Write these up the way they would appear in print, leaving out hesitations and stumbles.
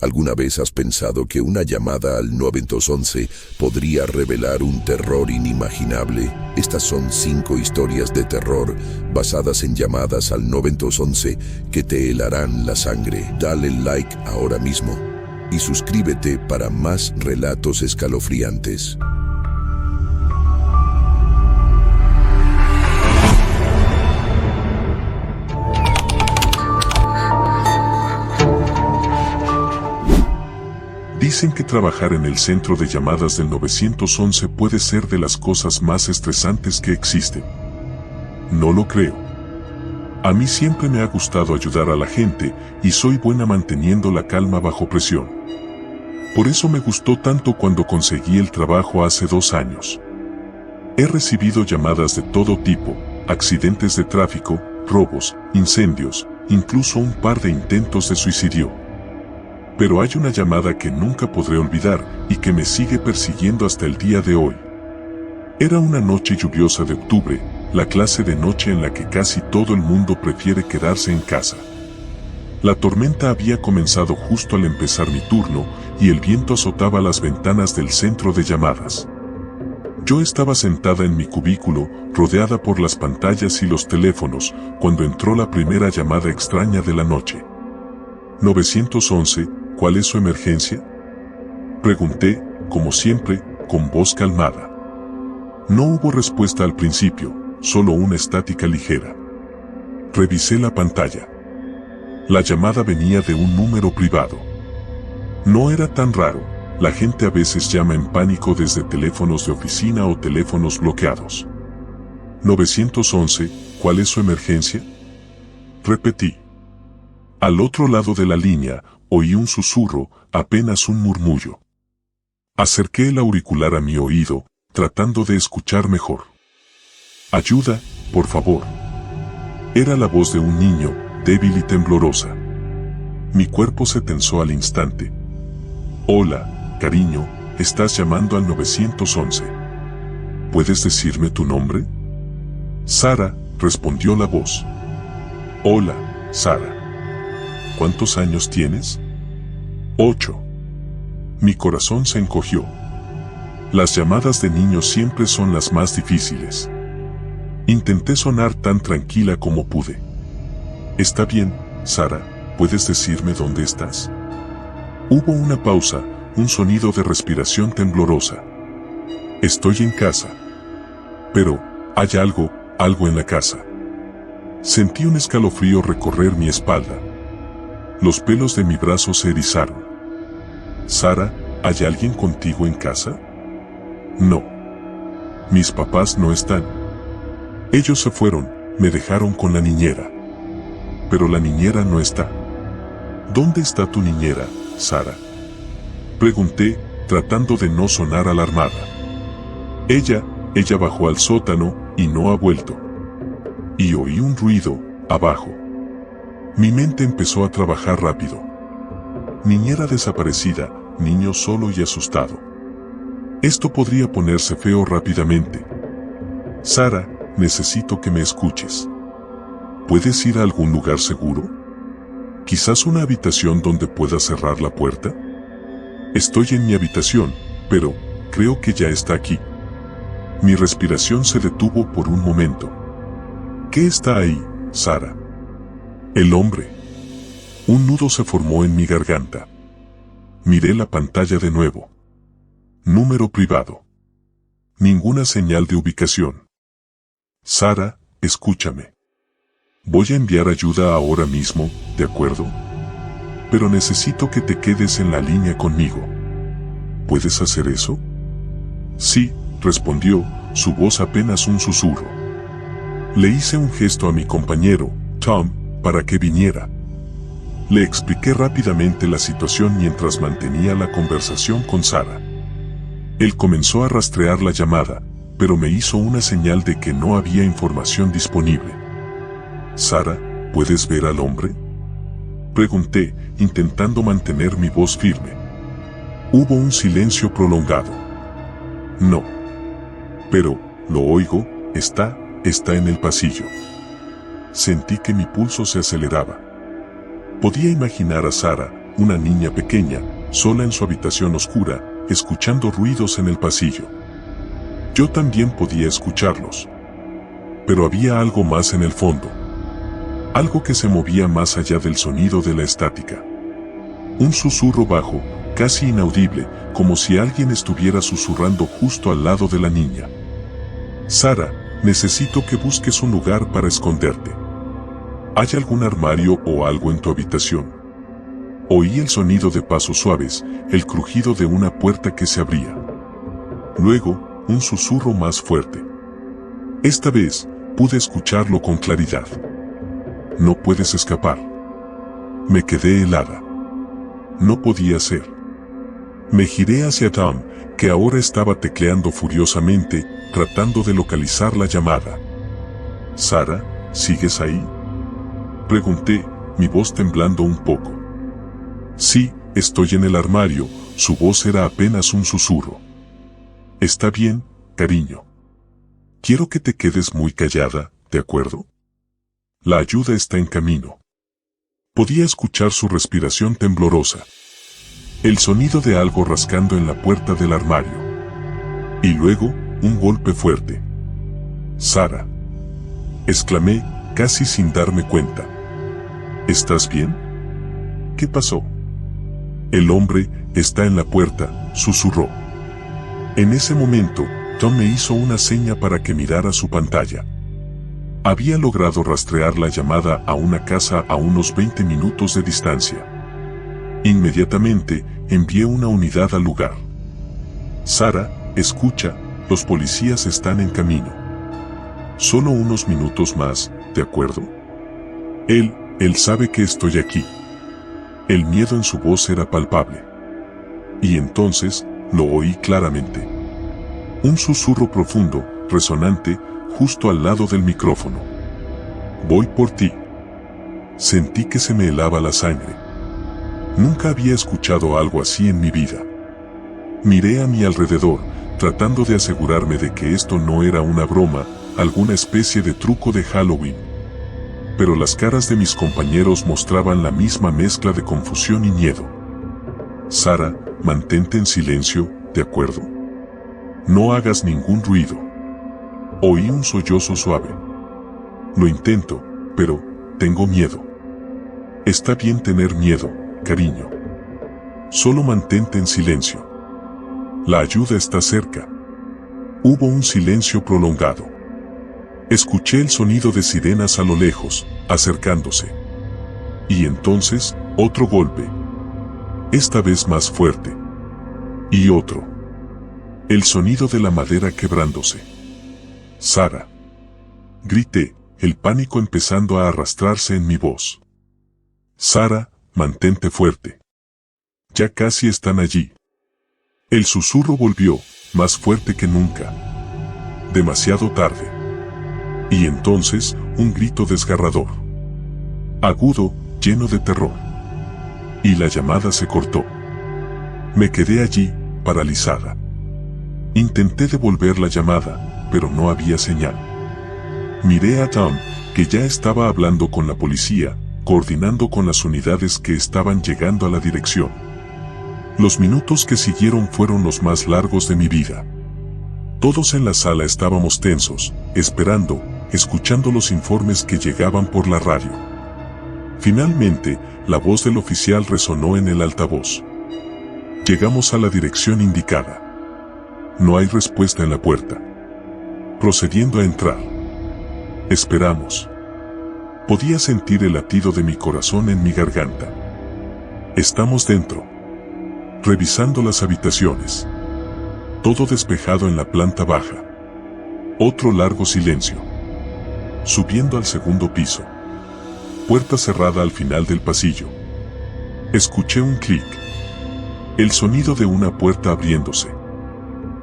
¿Alguna vez has pensado que una llamada al 911 podría revelar un terror inimaginable? Estas son 5 historias de terror basadas en llamadas al 911 que te helarán la sangre. Dale like ahora mismo y suscríbete para más relatos escalofriantes. Dicen que trabajar en el centro de llamadas del 911 puede ser de las cosas más estresantes que existen. No lo creo. A mí siempre me ha gustado ayudar a la gente y soy buena manteniendo la calma bajo presión. Por eso me gustó tanto cuando conseguí el trabajo hace 2 años. He recibido llamadas de todo tipo, accidentes de tráfico, robos, incendios, incluso un par de intentos de suicidio. Pero hay una llamada que nunca podré olvidar y que me sigue persiguiendo hasta el día de hoy. Era una noche lluviosa de octubre, la clase de noche en la que casi todo el mundo prefiere quedarse en casa. La tormenta había comenzado justo al empezar mi turno y el viento azotaba las ventanas del centro de llamadas. Yo estaba sentada en mi cubículo, rodeada por las pantallas y los teléfonos, cuando entró la primera llamada extraña de la noche. 911, ¿cuál es su emergencia? Pregunté, como siempre, con voz calmada. No hubo respuesta al principio, solo una estática ligera. Revisé la pantalla. La llamada venía de un número privado. No era tan raro, la gente a veces llama en pánico desde teléfonos de oficina o teléfonos bloqueados. 911, ¿cuál es su emergencia? Repetí. Al otro lado de la línea, oí un susurro, apenas un murmullo. Acerqué el auricular a mi oído, tratando de escuchar mejor. Ayuda, por favor. Era la voz de un niño, débil y temblorosa. Mi cuerpo se tensó al instante. Hola, cariño, estás llamando al 911. ¿Puedes decirme tu nombre? Sara, respondió la voz. Hola, Sara. ¿Cuántos años tienes? 8. Mi corazón se encogió. Las llamadas de niños siempre son las más difíciles. Intenté sonar tan tranquila como pude. Está bien, Sara, ¿puedes decirme dónde estás? Hubo una pausa, un sonido de respiración temblorosa. Estoy en casa. Pero, hay algo en la casa. Sentí un escalofrío recorrer mi espalda. Los pelos de mi brazo se erizaron. Sara, ¿hay alguien contigo en casa? No. Mis papás no están. Ellos se fueron, me dejaron con la niñera. Pero la niñera no está. ¿Dónde está tu niñera, Sara? Pregunté, tratando de no sonar alarmada. Ella bajó al sótano y no ha vuelto. Y oí un ruido, abajo. Mi mente empezó a trabajar rápido. Niñera desaparecida, niño solo y asustado. Esto podría ponerse feo rápidamente. Sara, necesito que me escuches. ¿Puedes ir a algún lugar seguro? ¿Quizás una habitación donde pueda cerrar la puerta? Estoy en mi habitación, pero creo que ya está aquí. Mi respiración se detuvo por un momento. ¿Qué está ahí, Sara? El hombre. Un nudo se formó en mi garganta. Miré la pantalla de nuevo. Número privado. Ninguna señal de ubicación. Sara, escúchame. Voy a enviar ayuda ahora mismo, ¿de acuerdo? Pero necesito que te quedes en la línea conmigo. ¿Puedes hacer eso? Sí, respondió, su voz apenas un susurro. Le hice un gesto a mi compañero, Tom, para que viniera. Le expliqué rápidamente la situación mientras mantenía la conversación con Sara. Él comenzó a rastrear la llamada, pero me hizo una señal de que no había información disponible. Sara, ¿puedes ver al hombre? Pregunté, intentando mantener mi voz firme. Hubo un silencio prolongado. No. Pero, lo oigo, está en el pasillo. Sentí que mi pulso se aceleraba. Podía imaginar a Sara, una niña pequeña, sola en su habitación oscura, escuchando ruidos en el pasillo. Yo también podía escucharlos. Pero había algo más en el fondo. Algo que se movía más allá del sonido de la estática. Un susurro bajo, casi inaudible, como si alguien estuviera susurrando justo al lado de la niña. Sara, necesito que busques un lugar para esconderte. ¿Hay algún armario o algo en tu habitación? Oí el sonido de pasos suaves, el crujido de una puerta que se abría. Luego, un susurro más fuerte. Esta vez, pude escucharlo con claridad. No puedes escapar. Me quedé helada. No podía ser. Me giré hacia Tom, que ahora estaba tecleando furiosamente, tratando de localizar la llamada. «Sara, ¿sigues ahí?», pregunté, mi voz temblando un poco. «Sí, estoy en el armario», su voz era apenas un susurro. «Está bien, cariño. Quiero que te quedes muy callada, ¿de acuerdo? La ayuda está en camino». Podía escuchar su respiración temblorosa. El sonido de algo rascando en la puerta del armario. Y luego, un golpe fuerte. «Sara», exclamé, casi sin darme cuenta. «¿Estás bien? ¿Qué pasó?». «El hombre está en la puerta», susurró. En ese momento, Tom me hizo una seña para que mirara su pantalla. Había logrado rastrear la llamada a una casa a unos 20 minutos de distancia. Inmediatamente, envié una unidad al lugar. «Sara, escucha, los policías están en camino. Solo unos minutos más, ¿de acuerdo? Él sabe que estoy aquí». El miedo en su voz era palpable. Y entonces, lo oí claramente. Un susurro profundo, resonante, justo al lado del micrófono. «Voy por ti». Sentí que se me helaba la sangre. Nunca había escuchado algo así en mi vida. Miré a mi alrededor, tratando de asegurarme de que esto no era una broma, alguna especie de truco de Halloween. Pero las caras de mis compañeros mostraban la misma mezcla de confusión y miedo. «Sara, mantente en silencio, ¿de acuerdo? No hagas ningún ruido». Oí un sollozo suave. «Lo intento, pero tengo miedo». «Está bien tener miedo, cariño. Solo mantente en silencio. La ayuda está cerca». Hubo un silencio prolongado. Escuché el sonido de sirenas a lo lejos, acercándose. Y entonces, otro golpe. Esta vez más fuerte. Y otro. El sonido de la madera quebrándose. «Sara», grité, el pánico empezando a arrastrarse en mi voz. «Sara, mantente fuerte. Ya casi están allí». El susurro volvió, más fuerte que nunca. Demasiado tarde. Y entonces, un grito desgarrador. Agudo, lleno de terror. Y la llamada se cortó. Me quedé allí, paralizada. Intenté devolver la llamada, pero no había señal. Miré a Tom, que ya estaba hablando con la policía, coordinando con las unidades que estaban llegando a la dirección. Los minutos que siguieron fueron los más largos de mi vida. Todos en la sala estábamos tensos, esperando, escuchando los informes que llegaban por la radio. Finalmente, la voz del oficial resonó en el altavoz. «Llegamos a la dirección indicada. No hay respuesta en la puerta. Procediendo a entrar. Esperamos». Podía sentir el latido de mi corazón en mi garganta. «Estamos dentro». Revisando las habitaciones. Todo despejado en la planta baja. Otro largo silencio. Subiendo al segundo piso. Puerta cerrada al final del pasillo. Escuché un clic. El sonido de una puerta abriéndose.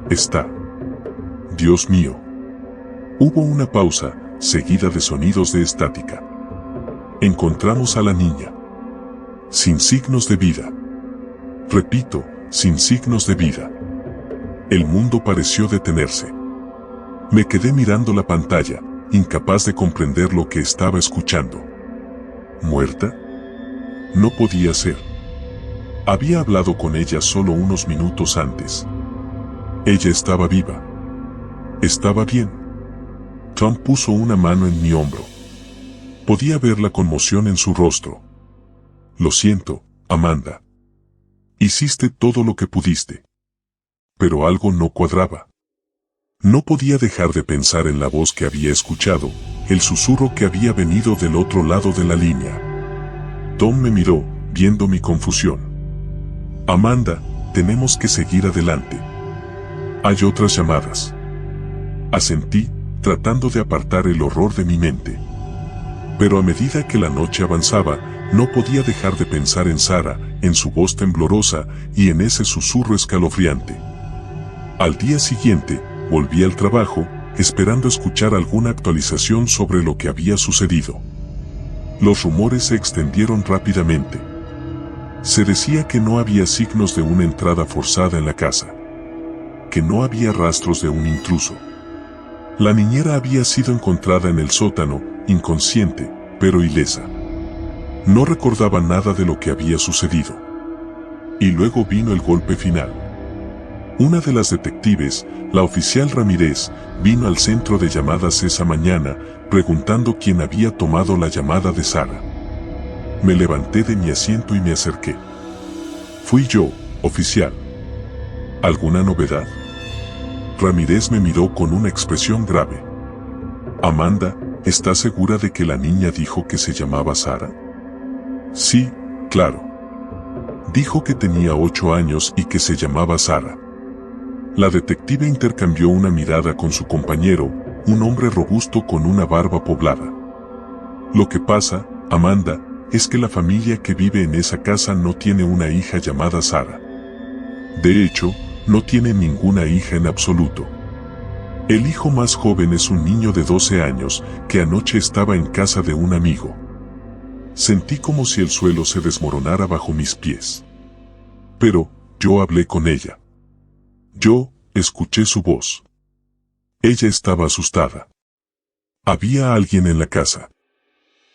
«Está». Dios mío. Hubo una pausa, seguida de sonidos de estática. Encontramos a la niña. Sin signos de vida. Repito, sin signos de vida. El mundo pareció detenerse. Me quedé mirando la pantalla, incapaz de comprender lo que estaba escuchando. ¿Muerta? No podía ser. Había hablado con ella solo unos minutos antes. Ella estaba viva. Estaba bien. Trump puso una mano en mi hombro. Podía ver la conmoción en su rostro. Lo siento, Amanda. Hiciste todo lo que pudiste. Pero algo no cuadraba. No podía dejar de pensar en la voz que había escuchado, el susurro que había venido del otro lado de la línea. Tom me miró, viendo mi confusión. Amanda, tenemos que seguir adelante. Hay otras llamadas. Asentí, tratando de apartar el horror de mi mente. Pero a medida que la noche avanzaba, no podía dejar de pensar en Sara, en su voz temblorosa y en ese susurro escalofriante. Al día siguiente, volví al trabajo, esperando escuchar alguna actualización sobre lo que había sucedido. Los rumores se extendieron rápidamente. Se decía que no había signos de una entrada forzada en la casa, que no había rastros de un intruso. La niñera había sido encontrada en el sótano, inconsciente, pero ilesa. No recordaba nada de lo que había sucedido. Y luego vino el golpe final. Una de las detectives, la oficial Ramírez, vino al centro de llamadas esa mañana, preguntando quién había tomado la llamada de Sara. Me levanté de mi asiento y me acerqué. Fui yo, oficial. ¿Alguna novedad? Ramírez me miró con una expresión grave. Amanda, ¿estás segura de que la niña dijo que se llamaba Sara? Sí, claro. Dijo que tenía 8 años y que se llamaba Sara. La detective intercambió una mirada con su compañero, un hombre robusto con una barba poblada. Lo que pasa, Amanda, es que la familia que vive en esa casa no tiene una hija llamada Sara. De hecho, no tiene ninguna hija en absoluto. El hijo más joven es un niño de 12 años que anoche estaba en casa de un amigo. Sentí como si el suelo se desmoronara bajo mis pies. Pero, yo hablé con ella. Yo, escuché su voz. Ella estaba asustada. Había alguien en la casa.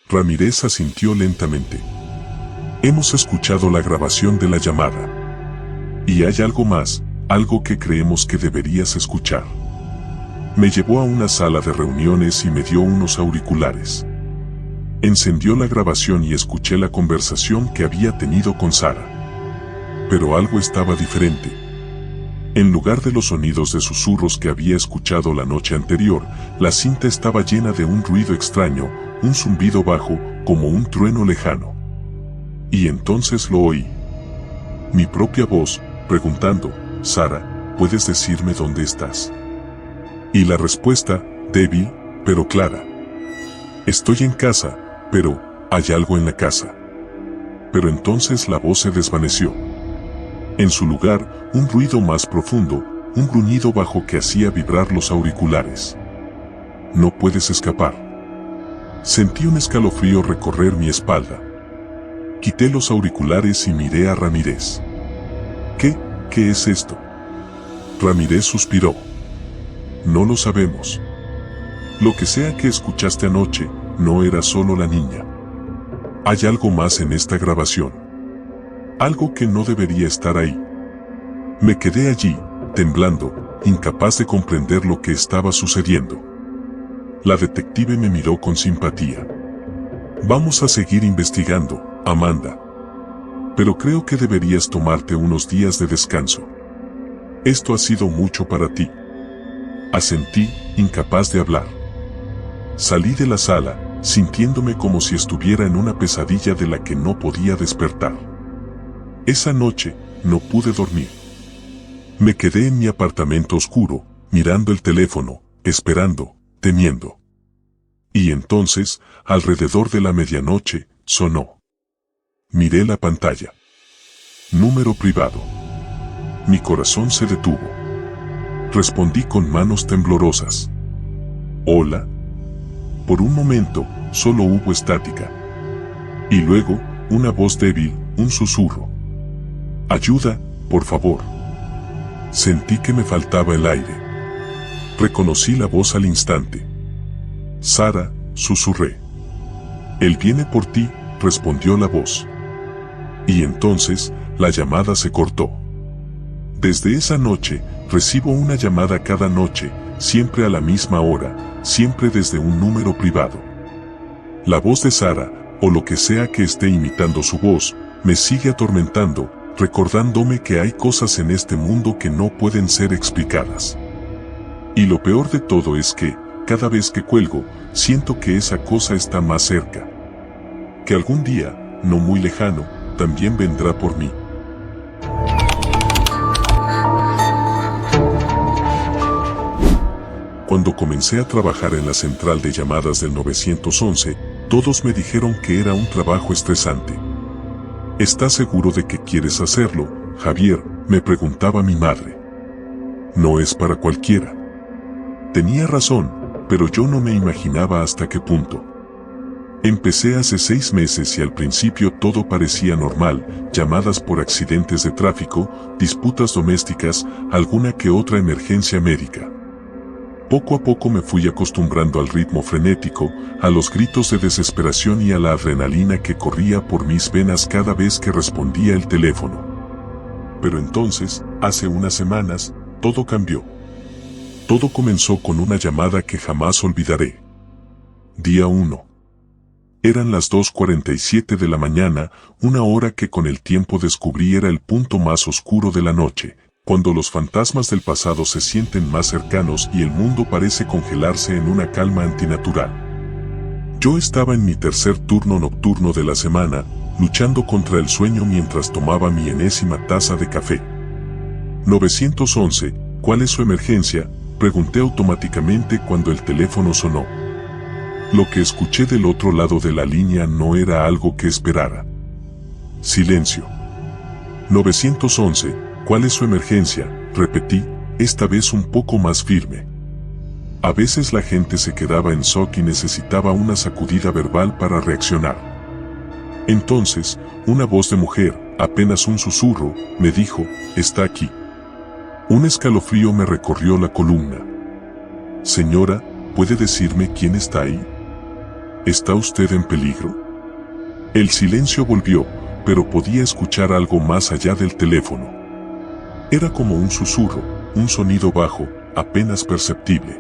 Ramírez asintió lentamente. Hemos escuchado la grabación de la llamada. Y hay algo más, algo que creemos que deberías escuchar. Me llevó a una sala de reuniones y me dio unos auriculares. Encendió la grabación y escuché la conversación que había tenido con Sara. Pero algo estaba diferente. En lugar de los sonidos de susurros que había escuchado la noche anterior, la cinta estaba llena de un ruido extraño, un zumbido bajo, como un trueno lejano. Y entonces lo oí. Mi propia voz, preguntando, Sara, ¿puedes decirme dónde estás? Y la respuesta, débil, pero clara. Estoy en casa, pero, hay algo en la casa. Pero entonces la voz se desvaneció. En su lugar, un ruido más profundo, un gruñido bajo que hacía vibrar los auriculares. No puedes escapar. Sentí un escalofrío recorrer mi espalda. Quité los auriculares y miré a Ramírez. ¿Qué es esto? Ramírez suspiró. No lo sabemos. Lo que sea que escuchaste anoche, no era solo la niña. Hay algo más en esta grabación. Algo que no debería estar ahí. Me quedé allí, temblando, incapaz de comprender lo que estaba sucediendo. La detective me miró con simpatía. Vamos a seguir investigando, Amanda. Pero creo que deberías tomarte unos días de descanso. Esto ha sido mucho para ti. Asentí, incapaz de hablar. Salí de la sala, sintiéndome como si estuviera en una pesadilla de la que no podía despertar. Esa noche, no pude dormir. Me quedé en mi apartamento oscuro, mirando el teléfono, esperando, temiendo. Y entonces, alrededor de la medianoche, sonó. Miré la pantalla. Número privado. Mi corazón se detuvo. Respondí con manos temblorosas. Hola. Por un momento, solo hubo estática. Y luego, una voz débil, un susurro. Ayuda, por favor. Sentí que me faltaba el aire. Reconocí la voz al instante. Sara, susurré. Él viene por ti, respondió la voz. Y entonces, la llamada se cortó. Desde esa noche, recibo una llamada cada noche, siempre a la misma hora, siempre desde un número privado. La voz de Sara, o lo que sea que esté imitando su voz, me sigue atormentando, recordándome que hay cosas en este mundo que no pueden ser explicadas. Y lo peor de todo es que, cada vez que cuelgo, siento que esa cosa está más cerca. Que algún día, no muy lejano, también vendrá por mí. Cuando comencé a trabajar en la central de llamadas del 911, todos me dijeron que era un trabajo estresante. ¿Estás seguro de que quieres hacerlo, Javier?, me preguntaba mi madre. No es para cualquiera. Tenía razón, pero yo no me imaginaba hasta qué punto. Empecé hace 6 meses y al principio todo parecía normal, llamadas por accidentes de tráfico, disputas domésticas, alguna que otra emergencia médica. Poco a poco me fui acostumbrando al ritmo frenético, a los gritos de desesperación y a la adrenalina que corría por mis venas cada vez que respondía el teléfono. Pero entonces, hace unas semanas, todo cambió. Todo comenzó con una llamada que jamás olvidaré. Día 1. Eran las 2:47 de la mañana, una hora que con el tiempo descubrí era el punto más oscuro de la noche, cuando los fantasmas del pasado se sienten más cercanos y el mundo parece congelarse en una calma antinatural. Yo estaba en mi tercer turno nocturno de la semana, luchando contra el sueño mientras tomaba mi enésima taza de café. 911, ¿cuál es su emergencia?, pregunté automáticamente cuando el teléfono sonó. Lo que escuché del otro lado de la línea no era algo que esperara. Silencio. 911, ¿cuál es su emergencia?, repetí, esta vez un poco más firme. A veces la gente se quedaba en shock y necesitaba una sacudida verbal para reaccionar. Entonces, una voz de mujer, apenas un susurro, me dijo, está aquí. Un escalofrío me recorrió la columna. Señora, ¿puede decirme quién está ahí? ¿Está usted en peligro? El silencio volvió, pero podía escuchar algo más allá del teléfono. Era como un susurro, un sonido bajo, apenas perceptible.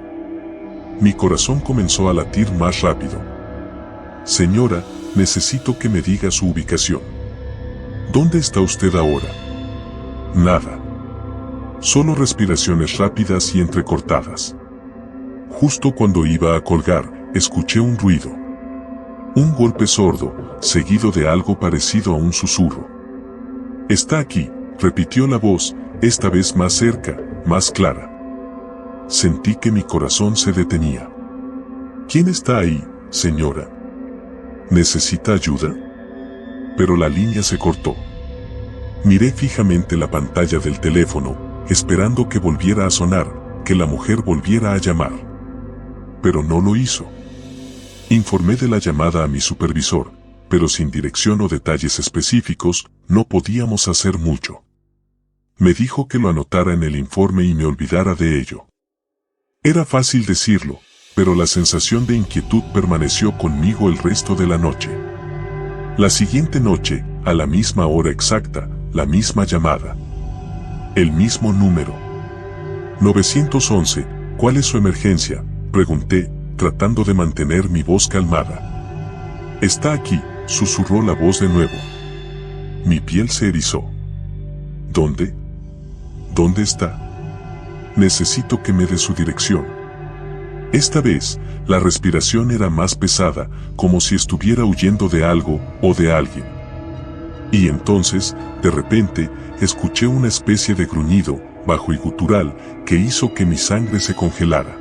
Mi corazón comenzó a latir más rápido. Señora, necesito que me diga su ubicación. ¿Dónde está usted ahora? Nada. Solo respiraciones rápidas y entrecortadas. Justo cuando iba a colgar, escuché un ruido. Un golpe sordo, seguido de algo parecido a un susurro. Está aquí, repitió la voz, esta vez más cerca, más clara. Sentí que mi corazón se detenía. ¿Quién está ahí, señora? ¿Necesita ayuda? Pero la línea se cortó. Miré fijamente la pantalla del teléfono, esperando que volviera a sonar, que la mujer volviera a llamar. Pero no lo hizo. Informé de la llamada a mi supervisor, pero sin dirección o detalles específicos, no podíamos hacer mucho. Me dijo que lo anotara en el informe y me olvidara de ello. Era fácil decirlo, pero la sensación de inquietud permaneció conmigo el resto de la noche. La siguiente noche, a la misma hora exacta, la misma llamada. El mismo número. 911, ¿cuál es su emergencia?, pregunté, tratando de mantener mi voz calmada. Está aquí, susurró la voz de nuevo. Mi piel se erizó. ¿Dónde? ¿Dónde está? Necesito que me dé su dirección. Esta vez, la respiración era más pesada, como si estuviera huyendo de algo o de alguien. Y entonces, de repente, escuché una especie de gruñido, bajo y gutural, que hizo que mi sangre se congelara.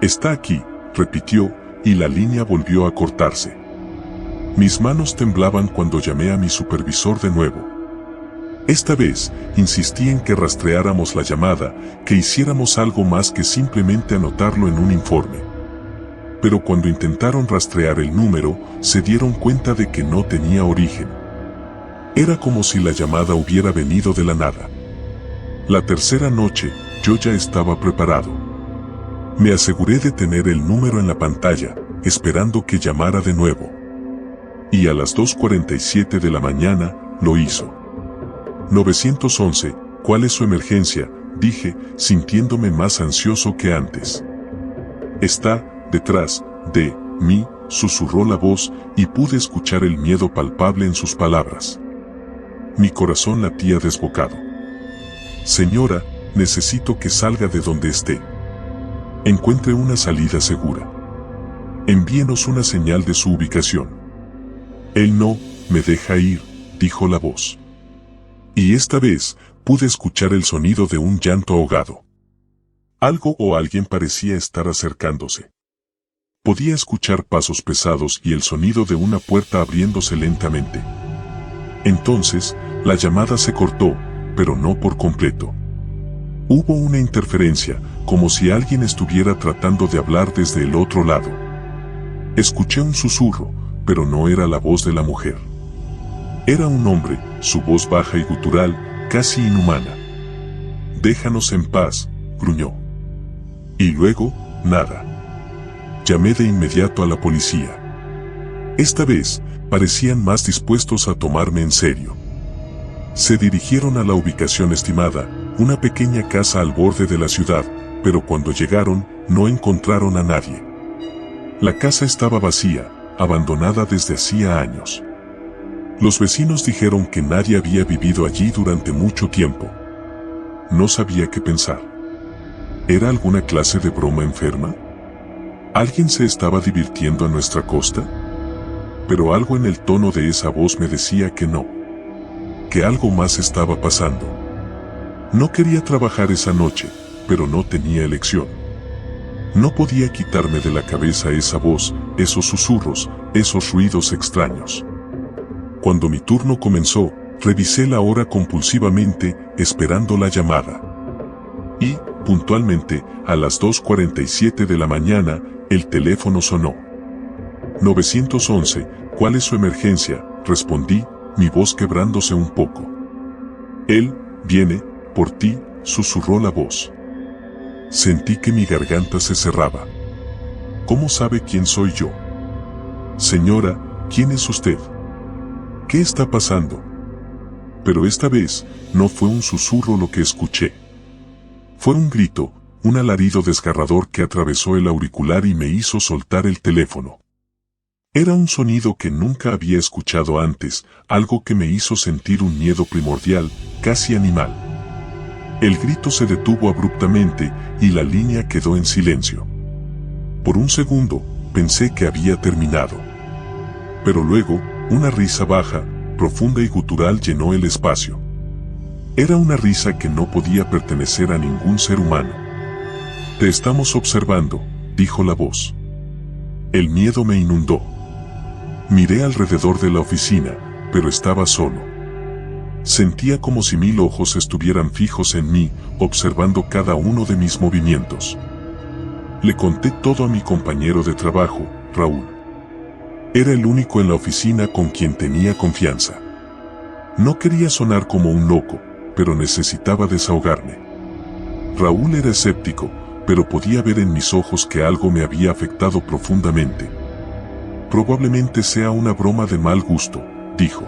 Está aquí, repitió, y la línea volvió a cortarse. Mis manos temblaban cuando llamé a mi supervisor de nuevo. Esta vez, insistí en que rastreáramos la llamada, que hiciéramos algo más que simplemente anotarlo en un informe. Pero cuando intentaron rastrear el número, se dieron cuenta de que no tenía origen. Era como si la llamada hubiera venido de la nada. La tercera noche, yo ya estaba preparado. Me aseguré de tener el número en la pantalla, esperando que llamara de nuevo. Y a las 2:47 de la mañana, lo hizo. 911, ¿cuál es su emergencia?, dije, sintiéndome más ansioso que antes. Está detrás de mí, susurró la voz, y pude escuchar el miedo palpable en sus palabras. Mi corazón latía desbocado. Señora, necesito que salga de donde esté. Encuentre una salida segura. Envíenos una señal de su ubicación. Él no me deja ir, dijo la voz. Y esta vez pude escuchar el sonido de un llanto ahogado. Algo o alguien parecía estar acercándose. Podía escuchar pasos pesados y el sonido de una puerta abriéndose lentamente. Entonces, la llamada se cortó, pero no por completo. Hubo una interferencia, como si alguien estuviera tratando de hablar desde el otro lado. Escuché un susurro, pero no era la voz de la mujer. Era un hombre, su voz baja y gutural, casi inhumana. «Déjanos en paz», gruñó. Y luego, nada. Llamé de inmediato a la policía. Esta vez, parecían más dispuestos a tomarme en serio. Se dirigieron a la ubicación estimada, una pequeña casa al borde de la ciudad, pero cuando llegaron, no encontraron a nadie. La casa estaba vacía, abandonada desde hacía años. Los vecinos dijeron que nadie había vivido allí durante mucho tiempo. No sabía qué pensar. ¿Era alguna clase de broma enferma? ¿Alguien se estaba divirtiendo a nuestra costa? Pero algo en el tono de esa voz me decía que no. Que algo más estaba pasando. No quería trabajar esa noche, pero no tenía elección. No podía quitarme de la cabeza esa voz, esos susurros, esos ruidos extraños. Cuando mi turno comenzó, revisé la hora compulsivamente, esperando la llamada. Y, puntualmente, a las 2:47 de la mañana, el teléfono sonó. 911, ¿cuál es su emergencia?, respondí, mi voz quebrándose un poco. Él viene por ti, susurró la voz. Sentí que mi garganta se cerraba. ¿Cómo sabe quién soy yo? Señora, ¿quién es usted? ¿Qué está pasando? Pero esta vez, no fue un susurro lo que escuché. Fue un grito, un alarido desgarrador que atravesó el auricular y me hizo soltar el teléfono. Era un sonido que nunca había escuchado antes, algo que me hizo sentir un miedo primordial, casi animal. El grito se detuvo abruptamente y la línea quedó en silencio. Por un segundo, pensé que había terminado. Pero luego, una risa baja, profunda y gutural llenó el espacio. Era una risa que no podía pertenecer a ningún ser humano. Te estamos observando, dijo la voz. El miedo me inundó. Miré alrededor de la oficina, pero estaba solo. Sentía como si 1000 ojos estuvieran fijos en mí, observando cada uno de mis movimientos. Le conté todo a mi compañero de trabajo, Raúl. Era el único en la oficina con quien tenía confianza. No quería sonar como un loco, pero necesitaba desahogarme. Raúl era escéptico, pero podía ver en mis ojos que algo me había afectado profundamente. Probablemente sea una broma de mal gusto, dijo.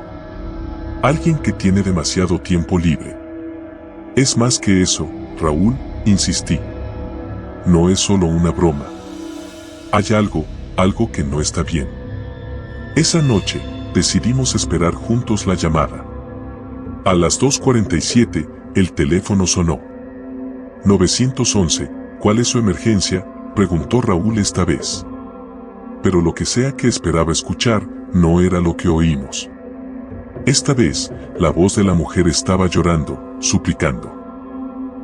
Alguien que tiene demasiado tiempo libre. Es más que eso, Raúl, insistí. No es solo una broma. Hay algo que no está bien. Esa noche, decidimos esperar juntos la llamada. A las 2:47, el teléfono sonó. 911, ¿cuál es su emergencia?, preguntó Raúl esta vez. Pero lo que sea que esperaba escuchar, no era lo que oímos. Esta vez, la voz de la mujer estaba llorando, suplicando.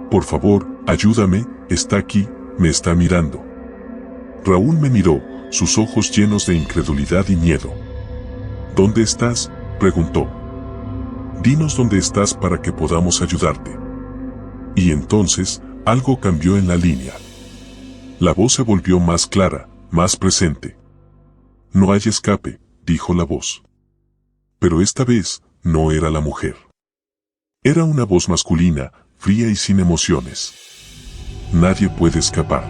Por favor, ayúdame, está aquí, me está mirando. Raúl me miró, sus ojos llenos de incredulidad y miedo. ¿Dónde estás?, preguntó. Dinos dónde estás para que podamos ayudarte. Y entonces, algo cambió en la línea. La voz se volvió más clara, más presente. No hay escape, dijo la voz. Pero esta vez, no era la mujer. Era una voz masculina, fría y sin emociones. Nadie puede escapar.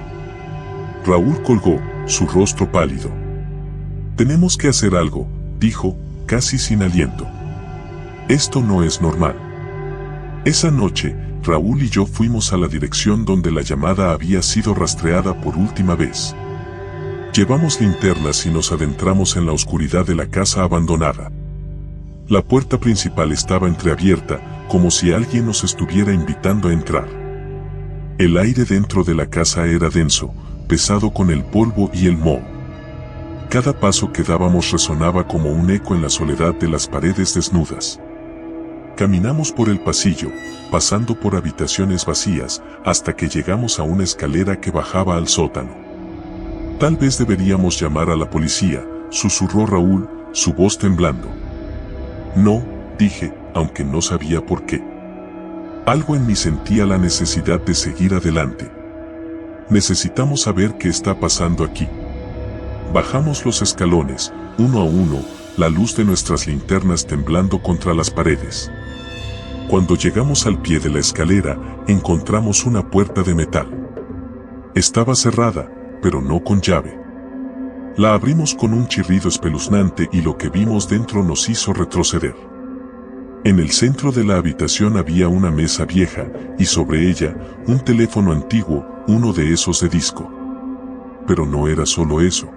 Raúl colgó, su rostro pálido. Tenemos que hacer algo, dijo, casi sin aliento. Esto no es normal. Esa noche, Raúl y yo fuimos a la dirección donde la llamada había sido rastreada por última vez. Llevamos linternas y nos adentramos en la oscuridad de la casa abandonada. La puerta principal estaba entreabierta, como si alguien nos estuviera invitando a entrar. El aire dentro de la casa era denso, pesado con el polvo y el moho. Cada paso que dábamos resonaba como un eco en la soledad de las paredes desnudas. Caminamos por el pasillo, pasando por habitaciones vacías, hasta que llegamos a una escalera que bajaba al sótano. Tal vez deberíamos llamar a la policía, susurró Raúl, su voz temblando. No, dije, aunque no sabía por qué. Algo en mí sentía la necesidad de seguir adelante. Necesitamos saber qué está pasando aquí. Bajamos los escalones, uno a uno, la luz de nuestras linternas temblando contra las paredes. Cuando llegamos al pie de la escalera, encontramos una puerta de metal. Estaba cerrada, pero no con llave. La abrimos con un chirrido espeluznante y lo que vimos dentro nos hizo retroceder. En el centro de la habitación había una mesa vieja, y sobre ella, un teléfono antiguo, uno de esos de disco. Pero no era solo eso.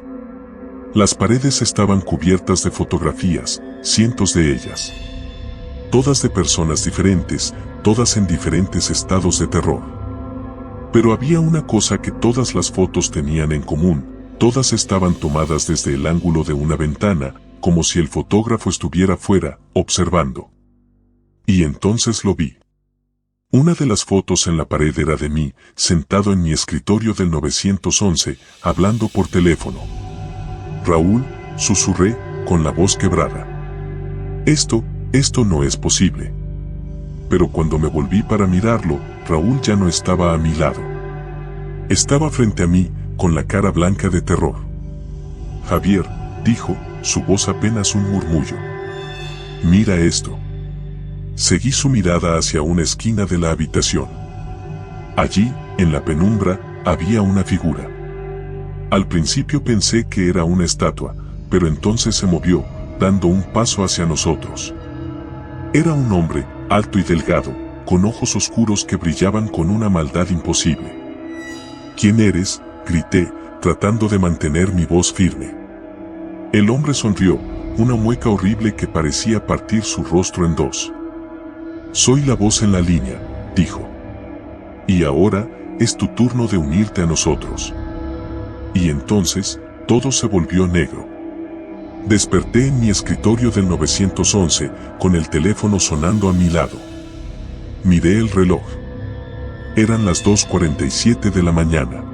Las paredes estaban cubiertas de fotografías, cientos de ellas. Todas de personas diferentes, todas en diferentes estados de terror. Pero había una cosa que todas las fotos tenían en común, todas estaban tomadas desde el ángulo de una ventana, como si el fotógrafo estuviera fuera, observando. Y entonces lo vi. Una de las fotos en la pared era de mí, sentado en mi escritorio del 911, hablando por teléfono. Raúl, susurré, con la voz quebrada. Esto no es posible. Pero cuando me volví para mirarlo, Raúl ya no estaba a mi lado. Estaba frente a mí, con la cara blanca de terror. Javier, dijo, su voz apenas un murmullo. Mira esto. Seguí su mirada hacia una esquina de la habitación. Allí, en la penumbra, había una figura. Al principio pensé que era una estatua, pero entonces se movió, dando un paso hacia nosotros. Era un hombre, alto y delgado, con ojos oscuros que brillaban con una maldad imposible. ¿Quién eres?, grité, tratando de mantener mi voz firme. El hombre sonrió, una mueca horrible que parecía partir su rostro en dos. Soy la voz en la línea, dijo. Y ahora, es tu turno de unirte a nosotros. Y entonces, todo se volvió negro. Desperté en mi escritorio del 911, con el teléfono sonando a mi lado. Miré el reloj. Eran las 2:47 de la mañana.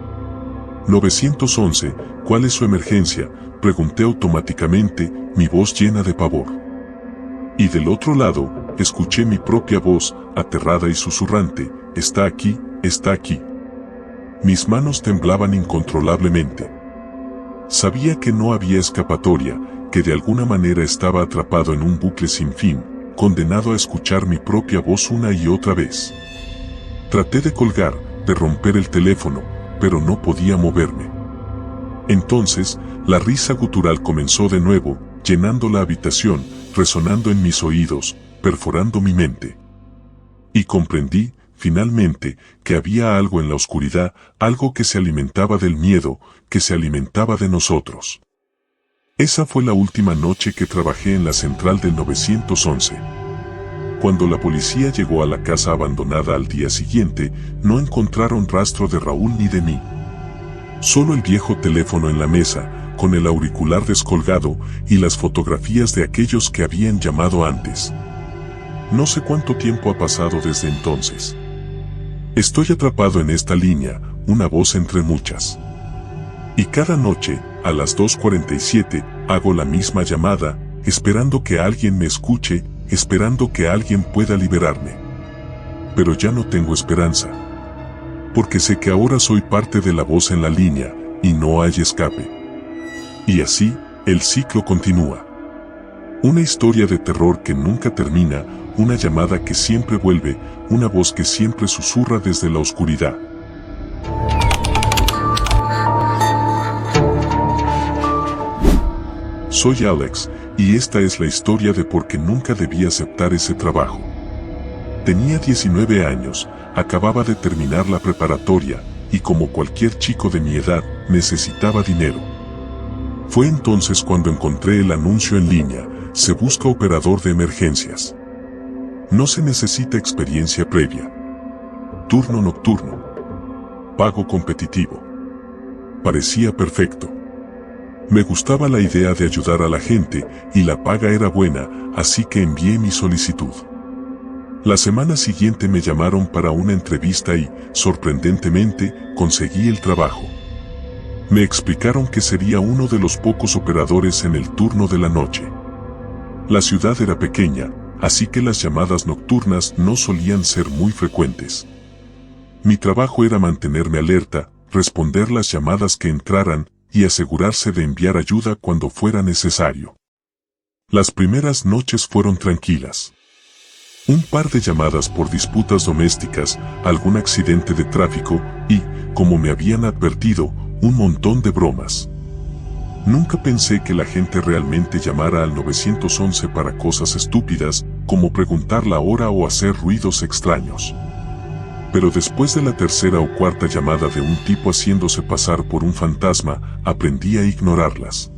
911, ¿cuál es su emergencia?, pregunté automáticamente, mi voz llena de pavor. Y del otro lado, escuché mi propia voz, aterrada y susurrante, está aquí, está aquí. Mis manos temblaban incontrolablemente. Sabía que no había escapatoria, que de alguna manera estaba atrapado en un bucle sin fin, condenado a escuchar mi propia voz una y otra vez. Traté de colgar, de romper el teléfono, pero no podía moverme. Entonces, la risa gutural comenzó de nuevo, llenando la habitación, resonando en mis oídos, perforando mi mente. Y comprendí, finalmente, que había algo en la oscuridad, algo que se alimentaba del miedo, que se alimentaba de nosotros. Esa fue la última noche que trabajé en la central del 911. Cuando la policía llegó a la casa abandonada al día siguiente, no encontraron rastro de Raúl ni de mí. Solo el viejo teléfono en la mesa, con el auricular descolgado y las fotografías de aquellos que habían llamado antes. No sé cuánto tiempo ha pasado desde entonces. Estoy atrapado en esta línea, una voz entre muchas. Y cada noche, a las 2:47, hago la misma llamada, esperando que alguien me escuche, esperando que alguien pueda liberarme. Pero ya no tengo esperanza. Porque sé que ahora soy parte de la voz en la línea, y no hay escape. Y así, el ciclo continúa. Una historia de terror que nunca termina, una llamada que siempre vuelve, una voz que siempre susurra desde la oscuridad. Soy Alex, y esta es la historia de por qué nunca debí aceptar ese trabajo. Tenía 19 años, acababa de terminar la preparatoria, y como cualquier chico de mi edad, necesitaba dinero. Fue entonces cuando encontré el anuncio en línea: se busca operador de emergencias. No se necesita experiencia previa. Turno nocturno. Pago competitivo. Parecía perfecto. Me gustaba la idea de ayudar a la gente y la paga era buena, así que envié mi solicitud. La semana siguiente me llamaron para una entrevista y, sorprendentemente, conseguí el trabajo. Me explicaron que sería uno de los pocos operadores en el turno de la noche. La ciudad era pequeña, así que las llamadas nocturnas no solían ser muy frecuentes. Mi trabajo era mantenerme alerta, responder las llamadas que entraran y asegurarse de enviar ayuda cuando fuera necesario. Las primeras noches fueron tranquilas. Un par de llamadas por disputas domésticas, algún accidente de tráfico y, como me habían advertido, un montón de bromas. Nunca pensé que la gente realmente llamara al 911 para cosas estúpidas, como preguntar la hora o hacer ruidos extraños. Pero después de la tercera o cuarta llamada de un tipo haciéndose pasar por un fantasma, aprendí a ignorarlas.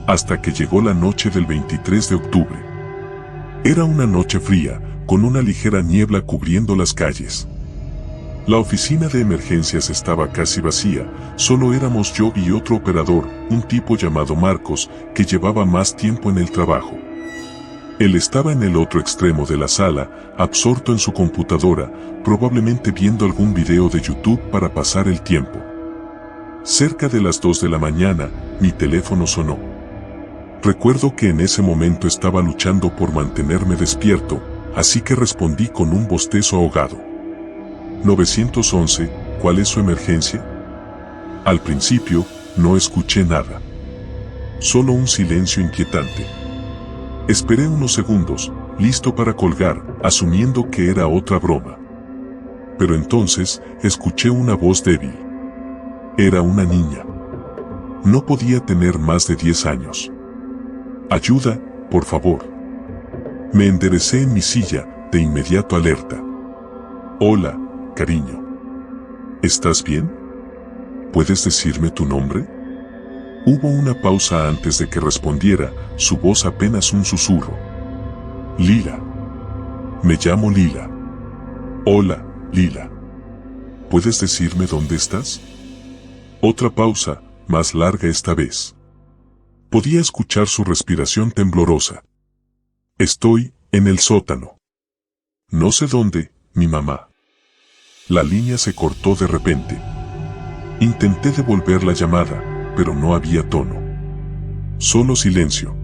Hasta que llegó la noche del 23 de octubre. Era una noche fría, con una ligera niebla cubriendo las calles. La oficina de emergencias estaba casi vacía, solo éramos yo y otro operador, un tipo llamado Marcos, que llevaba más tiempo en el trabajo. Él estaba en el otro extremo de la sala, absorto en su computadora, probablemente viendo algún video de YouTube para pasar el tiempo. Cerca de las 2 de la mañana, mi teléfono sonó. Recuerdo que en ese momento estaba luchando por mantenerme despierto, así que respondí con un bostezo ahogado. 911, ¿cuál es su emergencia? Al principio, no escuché nada. Solo un silencio inquietante. Esperé unos segundos, listo para colgar, asumiendo que era otra broma. Pero entonces, escuché una voz débil. Era una niña. No podía tener más de 10 años. Ayuda, por favor. Me enderecé en mi silla, de inmediato alerta. Hola, cariño. ¿Estás bien? ¿Puedes decirme tu nombre? Hubo una pausa antes de que respondiera, su voz apenas un susurro. Lila. Me llamo Lila. Hola, Lila. ¿Puedes decirme dónde estás? Otra pausa, más larga esta vez. Podía escuchar su respiración temblorosa. Estoy en el sótano. No sé dónde, mi mamá. La línea se cortó de repente. Intenté devolver la llamada, pero no había tono. Solo silencio.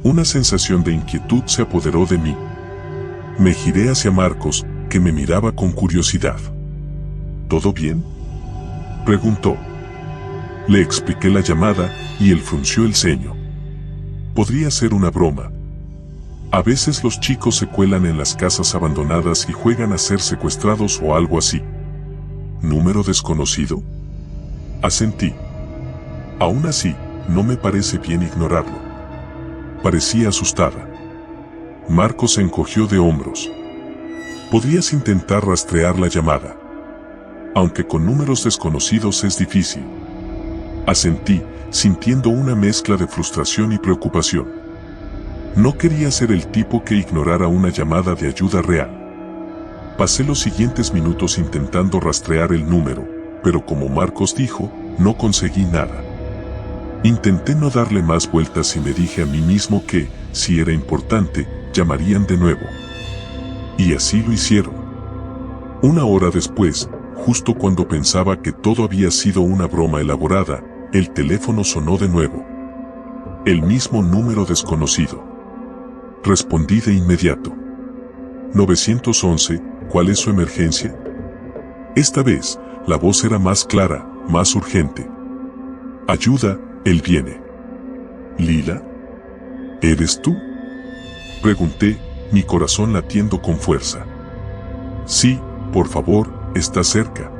Una sensación de inquietud se apoderó de mí. Me giré hacia Marcos, que me miraba con curiosidad. ¿Todo bien?, preguntó. Le expliqué la llamada, y él frunció el ceño. Podría ser una broma. A veces los chicos se cuelan en las casas abandonadas y juegan a ser secuestrados o algo así. ¿Número desconocido? Asentí. Aún así, no me parece bien ignorarlo. Parecía asustada. Marcos se encogió de hombros. Podrías intentar rastrear la llamada. Aunque con números desconocidos es difícil. Asentí, sintiendo una mezcla de frustración y preocupación. No quería ser el tipo que ignorara una llamada de ayuda real. Pasé los siguientes minutos intentando rastrear el número, pero como Marcos dijo, no conseguí nada. Intenté no darle más vueltas y me dije a mí mismo que, si era importante, llamarían de nuevo. Y así lo hicieron. Una hora después, justo cuando pensaba que todo había sido una broma elaborada, el teléfono sonó de nuevo. El mismo número desconocido. Respondí de inmediato. 911, ¿cuál es su emergencia? Esta vez, la voz era más clara, más urgente. Ayuda, él viene. ¿Lila? ¿Eres tú?, pregunté, mi corazón latiendo con fuerza. Sí, por favor, está cerca.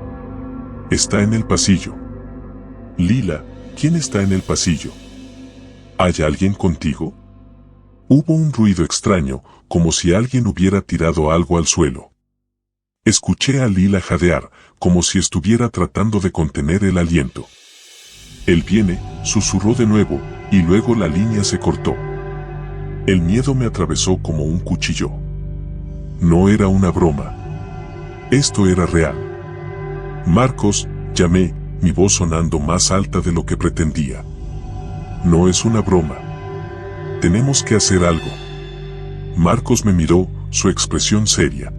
Está en el pasillo. Lila, ¿quién está en el pasillo? ¿Hay alguien contigo? Hubo un ruido extraño, como si alguien hubiera tirado algo al suelo. Escuché a Lila jadear, como si estuviera tratando de contener el aliento. Él viene, susurró de nuevo, y luego la línea se cortó. El miedo me atravesó como un cuchillo. No era una broma. Esto era real. Marcos, llamé, mi voz sonando más alta de lo que pretendía. No es una broma. Tenemos que hacer algo. Marcos me miró, su expresión seria.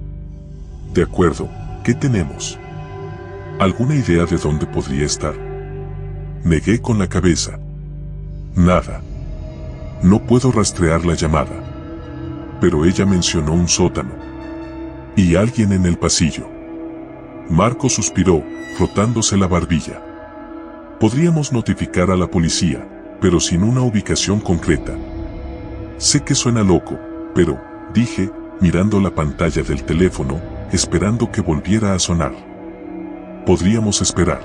De acuerdo, ¿qué tenemos? ¿Alguna idea de dónde podría estar? Negué con la cabeza. Nada. No puedo rastrear la llamada. Pero ella mencionó un sótano. Y alguien en el pasillo. Marcos suspiró, frotándose la barbilla. Podríamos notificar a la policía, pero sin una ubicación concreta. Sé que suena loco, pero, dije, mirando la pantalla del teléfono, esperando que volviera a sonar. Podríamos esperar.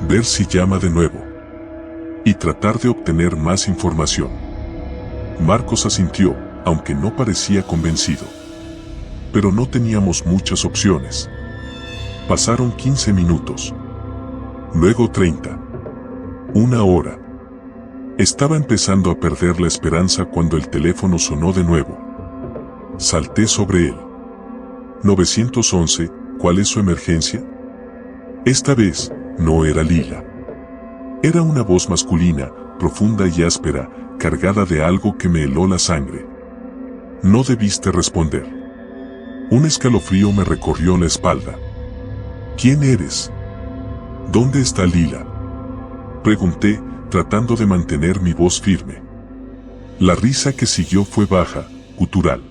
Ver si llama de nuevo. Y tratar de obtener más información. Marcos asintió, aunque no parecía convencido. Pero no teníamos muchas opciones. Pasaron 15 minutos. Luego 30. Una hora. Estaba empezando a perder la esperanza cuando el teléfono sonó de nuevo. Salté sobre él. 911, ¿cuál es su emergencia? Esta vez, no era Lila. Era una voz masculina, profunda y áspera, cargada de algo que me heló la sangre. No debiste responder. Un escalofrío me recorrió la espalda. ¿Quién eres? ¿Dónde está Lila? Pregunté, tratando de mantener mi voz firme. La risa que siguió fue baja, gutural.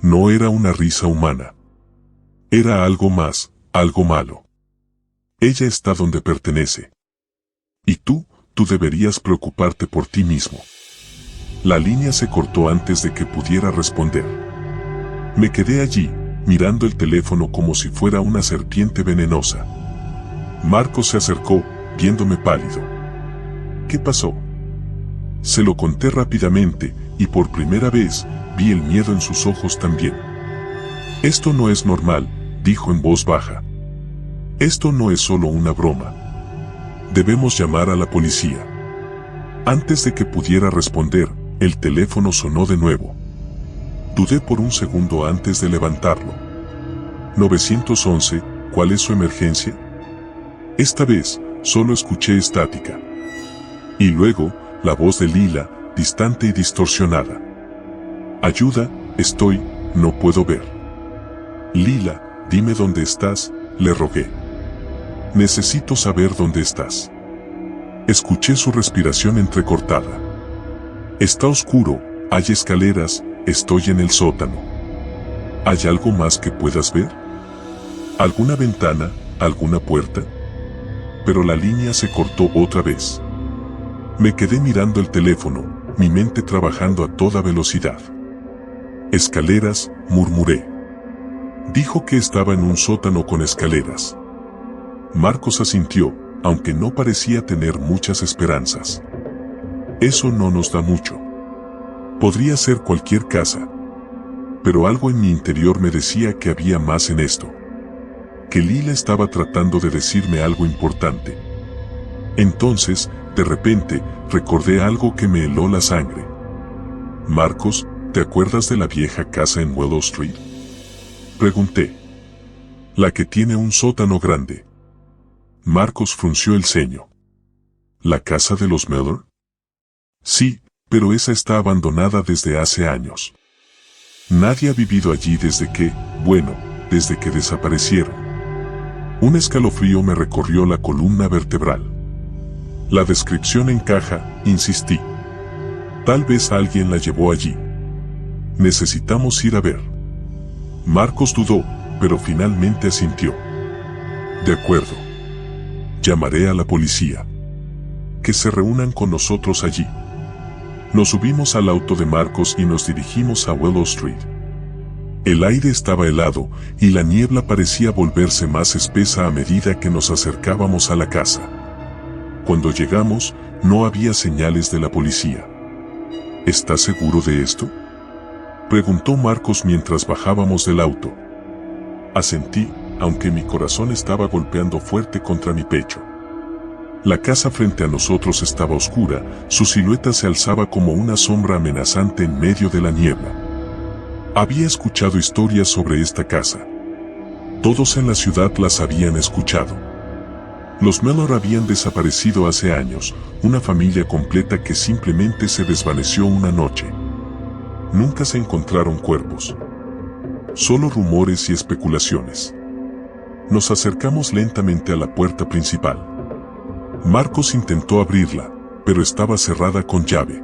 No era una risa humana. Era algo más, algo malo. Ella está donde pertenece. Y tú deberías preocuparte por ti mismo. La línea se cortó antes de que pudiera responder. Me quedé allí, mirando el teléfono como si fuera una serpiente venenosa. Marcos se acercó, viéndome pálido. ¿Qué pasó? Se lo conté rápidamente, y por primera vez, vi el miedo en sus ojos también. Esto no es normal, dijo en voz baja. Esto no es solo una broma. Debemos llamar a la policía. Antes de que pudiera responder, el teléfono sonó de nuevo. Dudé por un segundo antes de levantarlo. 911, ¿cuál es su emergencia? Esta vez, solo escuché estática. Y luego, la voz de Lila, distante y distorsionada. Ayuda, no puedo ver. Lila, dime dónde estás, le rogué. Necesito saber dónde estás. Escuché su respiración entrecortada. Está oscuro, hay escaleras, estoy en el sótano. ¿Hay algo más que puedas ver? ¿Alguna ventana, alguna puerta? Pero la línea se cortó otra vez. Me quedé mirando el teléfono, mi mente trabajando a toda velocidad. Escaleras, murmuré. Dijo que estaba en un sótano con escaleras. Marcos asintió, aunque no parecía tener muchas esperanzas. Eso no nos da mucho. Podría ser cualquier casa. Pero algo en mi interior me decía que había más en esto. Que Lila estaba tratando de decirme algo importante. Entonces, de repente, recordé algo que me heló la sangre. Marcos, ¿te acuerdas de la vieja casa en Willow Street? Pregunté. La que tiene un sótano grande. Marcos frunció el ceño. ¿La casa de los Miller? Sí, pero esa está abandonada desde hace años. Nadie ha vivido allí desde que desaparecieron. Un escalofrío me recorrió la columna vertebral. La descripción encaja, insistí. Tal vez alguien la llevó allí. Necesitamos ir a ver. Marcos dudó, pero finalmente asintió. De acuerdo. Llamaré a la policía. Que se reúnan con nosotros allí. Nos subimos al auto de Marcos y nos dirigimos a Willow Street. El aire estaba helado y la niebla parecía volverse más espesa a medida que nos acercábamos a la casa. Cuando llegamos, no había señales de la policía. ¿Estás seguro de esto?, preguntó Marcos mientras bajábamos del auto. Asentí, aunque mi corazón estaba golpeando fuerte contra mi pecho. La casa frente a nosotros estaba oscura, su silueta se alzaba como una sombra amenazante en medio de la niebla. Había escuchado historias sobre esta casa. Todos en la ciudad las habían escuchado. Los Mellor habían desaparecido hace años, una familia completa que simplemente se desvaneció una noche. Nunca se encontraron cuerpos. Solo rumores y especulaciones. Nos acercamos lentamente a la puerta principal. Marcos intentó abrirla, pero estaba cerrada con llave.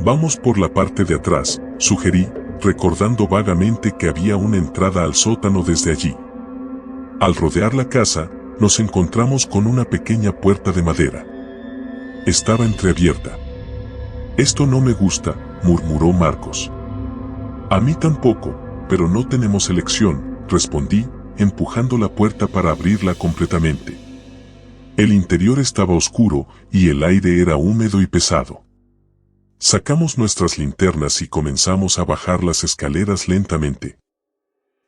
Vamos por la parte de atrás, sugerí, recordando vagamente que había una entrada al sótano desde allí. Al rodear la casa, nos encontramos con una pequeña puerta de madera. Estaba entreabierta. Esto no me gusta, murmuró Marcos. A mí tampoco, pero no tenemos elección, respondí, empujando la puerta para abrirla completamente. El interior estaba oscuro y el aire era húmedo y pesado. Sacamos nuestras linternas y comenzamos a bajar las escaleras lentamente.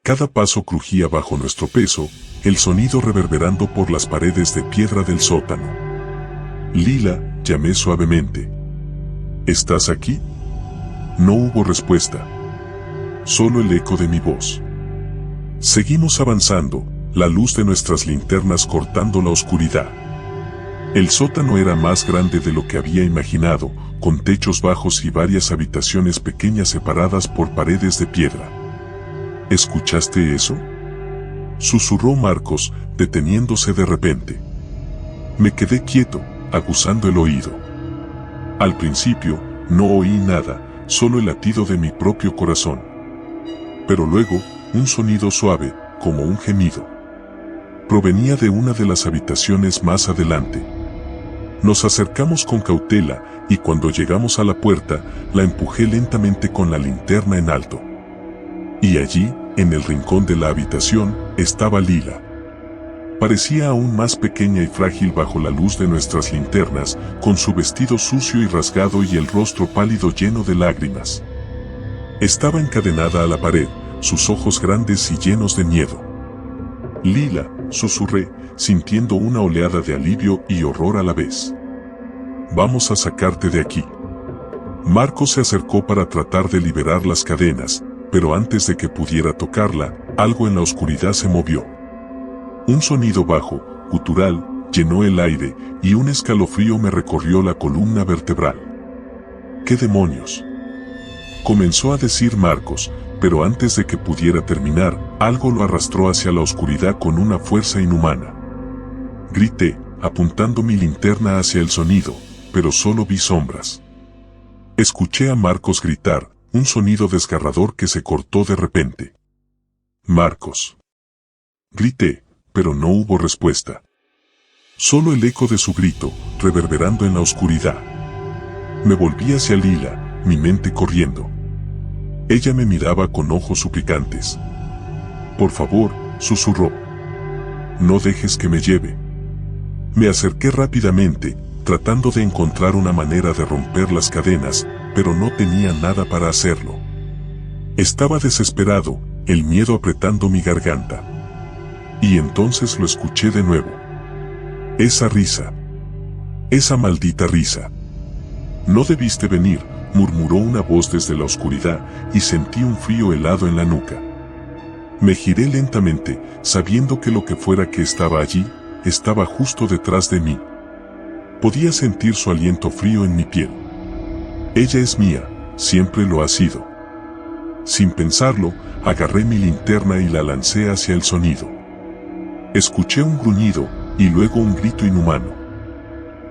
Cada paso crujía bajo nuestro peso, el sonido reverberando por las paredes de piedra del sótano. Lila, llamé suavemente. ¿Estás aquí? No hubo respuesta. Solo el eco de mi voz. Seguimos avanzando, la luz de nuestras linternas cortando la oscuridad. El sótano era más grande de lo que había imaginado, con techos bajos y varias habitaciones pequeñas separadas por paredes de piedra. ¿Escuchaste eso?, susurró Marcos, deteniéndose de repente. Me quedé quieto, aguzando el oído. Al principio, no oí nada, solo el latido de mi propio corazón. Pero luego, un sonido suave, como un gemido. Provenía de una de las habitaciones más adelante. Nos acercamos con cautela, y cuando llegamos a la puerta, la empujé lentamente con la linterna en alto. Y allí, en el rincón de la habitación, estaba Lila. Parecía aún más pequeña y frágil bajo la luz de nuestras linternas, con su vestido sucio y rasgado y el rostro pálido lleno de lágrimas. Estaba encadenada a la pared, sus ojos grandes y llenos de miedo. Lila, susurré, sintiendo una oleada de alivio y horror a la vez. Vamos a sacarte de aquí. Marcos se acercó para tratar de liberar las cadenas, pero antes de que pudiera tocarla, algo en la oscuridad se movió. Un sonido bajo, gutural, llenó el aire, y un escalofrío me recorrió la columna vertebral. ¿Qué demonios?, comenzó a decir Marcos, pero antes de que pudiera terminar, algo lo arrastró hacia la oscuridad con una fuerza inhumana. Grité, apuntando mi linterna hacia el sonido, pero solo vi sombras. Escuché a Marcos gritar, un sonido desgarrador que se cortó de repente. Marcos. Grité, pero no hubo respuesta. Solo el eco de su grito, reverberando en la oscuridad. Me volví hacia Lila, mi mente corriendo. Ella me miraba con ojos suplicantes. Por favor, susurró. No dejes que me lleve. Me acerqué rápidamente, tratando de encontrar una manera de romper las cadenas, pero no tenía nada para hacerlo. Estaba desesperado, el miedo apretando mi garganta. Y entonces lo escuché de nuevo. Esa risa. Esa maldita risa. No debiste venir, murmuró una voz desde la oscuridad, y sentí un frío helado en la nuca. Me giré lentamente, sabiendo que lo que fuera que estaba allí, estaba justo detrás de mí. Podía sentir su aliento frío en mi piel. Ella es mía, siempre lo ha sido. Sin pensarlo, agarré mi linterna y la lancé hacia el sonido. Escuché un gruñido, y luego un grito inhumano.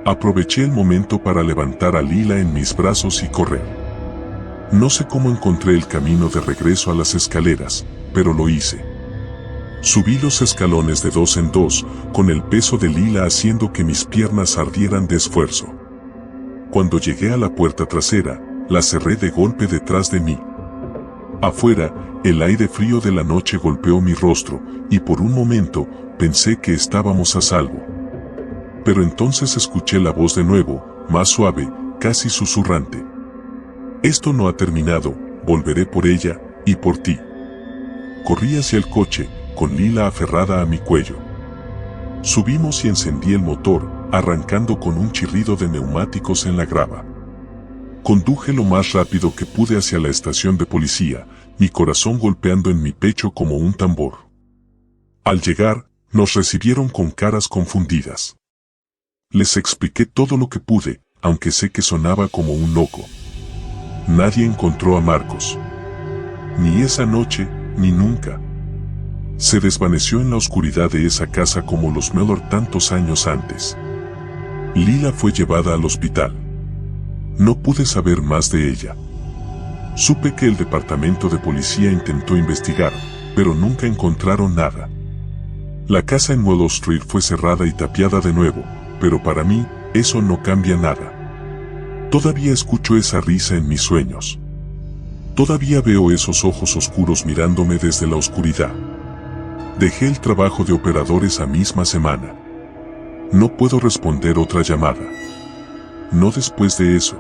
Aproveché el momento para levantar a Lila en mis brazos y correr. No sé cómo encontré el camino de regreso a las escaleras, pero lo hice. Subí los escalones de 2 en 2, con el peso de Lila haciendo que mis piernas ardieran de esfuerzo. Cuando llegué a la puerta trasera, la cerré de golpe detrás de mí. Afuera, el aire frío de la noche golpeó mi rostro, y por un momento, pensé que estábamos a salvo. Pero entonces escuché la voz de nuevo, más suave, casi susurrante. Esto no ha terminado, volveré por ella, y por ti. Corrí hacia el coche, con Lila aferrada a mi cuello. Subimos y encendí el motor, arrancando con un chirrido de neumáticos en la grava. Conduje lo más rápido que pude hacia la estación de policía, mi corazón golpeando en mi pecho como un tambor. Al llegar, nos recibieron con caras confundidas. Les expliqué todo lo que pude, aunque sé que sonaba como un loco. Nadie encontró a Marcos. Ni esa noche, ni nunca. Se desvaneció en la oscuridad de esa casa como los Mellor tantos años antes. Lila fue llevada al hospital. No pude saber más de ella. Supe que el departamento de policía intentó investigar, pero nunca encontraron nada. La casa en Willow Street fue cerrada y tapiada de nuevo, pero para mí, eso no cambia nada. Todavía escucho esa risa en mis sueños. Todavía veo esos ojos oscuros mirándome desde la oscuridad. Dejé el trabajo de operador esa misma semana. No puedo responder otra llamada. No después de eso.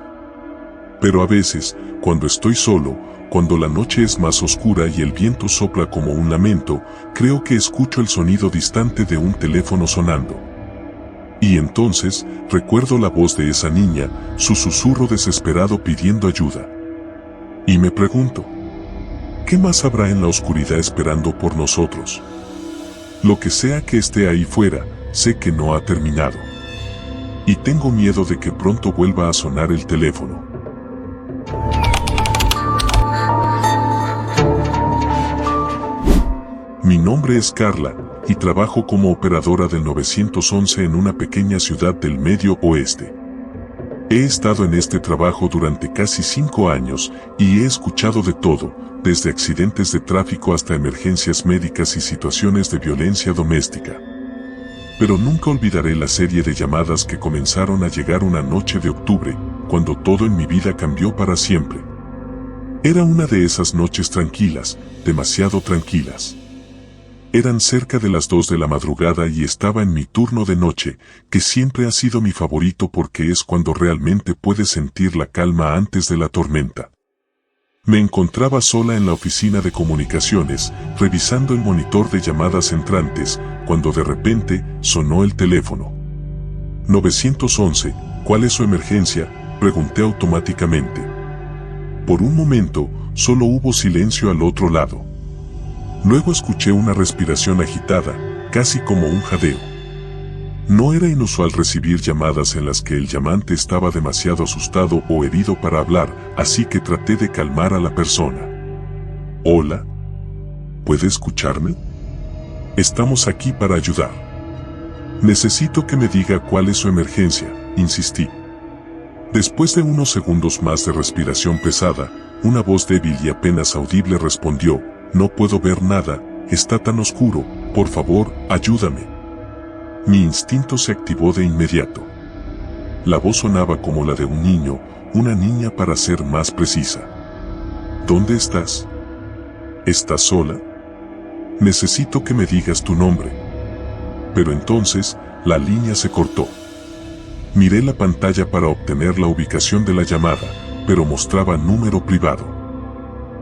Pero a veces, cuando estoy solo, cuando la noche es más oscura y el viento sopla como un lamento, creo que escucho el sonido distante de un teléfono sonando. Y entonces, recuerdo la voz de esa niña, su susurro desesperado pidiendo ayuda. Y me pregunto, ¿qué más habrá en la oscuridad esperando por nosotros? Lo que sea que esté ahí fuera, sé que no ha terminado. Y tengo miedo de que pronto vuelva a sonar el teléfono. Mi nombre es Carla, y trabajo como operadora del 911 en una pequeña ciudad del Medio Oeste. He estado en este trabajo durante casi 5 años, y he escuchado de todo, desde accidentes de tráfico hasta emergencias médicas y situaciones de violencia doméstica. Pero nunca olvidaré la serie de llamadas que comenzaron a llegar una noche de octubre, cuando todo en mi vida cambió para siempre. Era una de esas noches tranquilas, demasiado tranquilas. Eran cerca de las 2 de la madrugada y estaba en mi turno de noche, que siempre ha sido mi favorito porque es cuando realmente puedes sentir la calma antes de la tormenta. Me encontraba sola en la oficina de comunicaciones, revisando el monitor de llamadas entrantes, cuando de repente sonó el teléfono. 911, ¿cuál es su emergencia?, pregunté automáticamente. Por un momento, solo hubo silencio al otro lado. Luego escuché una respiración agitada, casi como un jadeo. No era inusual recibir llamadas en las que el llamante estaba demasiado asustado o herido para hablar, así que traté de calmar a la persona. Hola. ¿Puede escucharme? Estamos aquí para ayudar. Necesito que me diga cuál es su emergencia, insistí. Después de unos segundos más de respiración pesada, una voz débil y apenas audible respondió: no puedo ver nada, está tan oscuro, por favor, ayúdame. Mi instinto se activó de inmediato. La voz sonaba como la de un niño, una niña para ser más precisa. ¿Dónde estás? ¿Estás sola? Necesito que me digas tu nombre. Pero entonces, la línea se cortó. Miré la pantalla para obtener la ubicación de la llamada, pero mostraba número privado.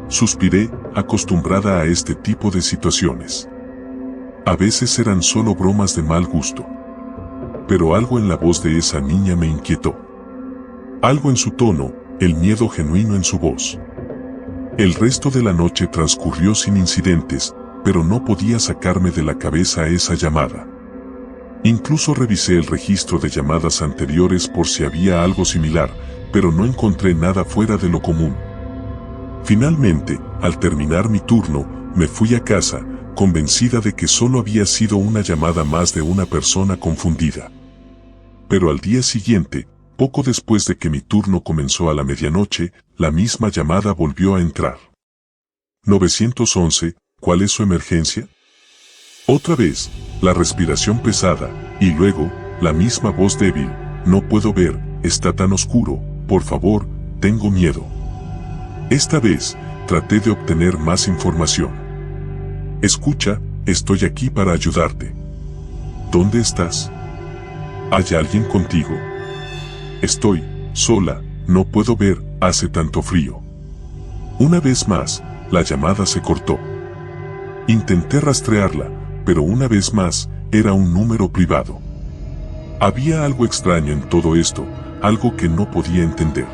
Suspiré, acostumbrada a este tipo de situaciones. A veces eran solo bromas de mal gusto. Pero algo en la voz de esa niña me inquietó. Algo en su tono, el miedo genuino en su voz. El resto de la noche transcurrió sin incidentes, pero no podía sacarme de la cabeza esa llamada. Incluso revisé el registro de llamadas anteriores por si había algo similar, pero no encontré nada fuera de lo común. Finalmente, al terminar mi turno, me fui a casa, convencida de que solo había sido una llamada más de una persona confundida. Pero al día siguiente, poco después de que mi turno comenzó a la medianoche, la misma llamada volvió a entrar. 911, ¿cuál es su emergencia? Otra vez, la respiración pesada, y luego, la misma voz débil: no puedo ver, está tan oscuro, por favor, tengo miedo. Esta vez, traté de obtener más información. Escucha, estoy aquí para ayudarte. ¿Dónde estás? ¿Hay alguien contigo? Estoy sola, no puedo ver, hace tanto frío. Una vez más, la llamada se cortó. Intenté rastrearla, pero una vez más, era un número privado. Había algo extraño en todo esto, algo que no podía entender.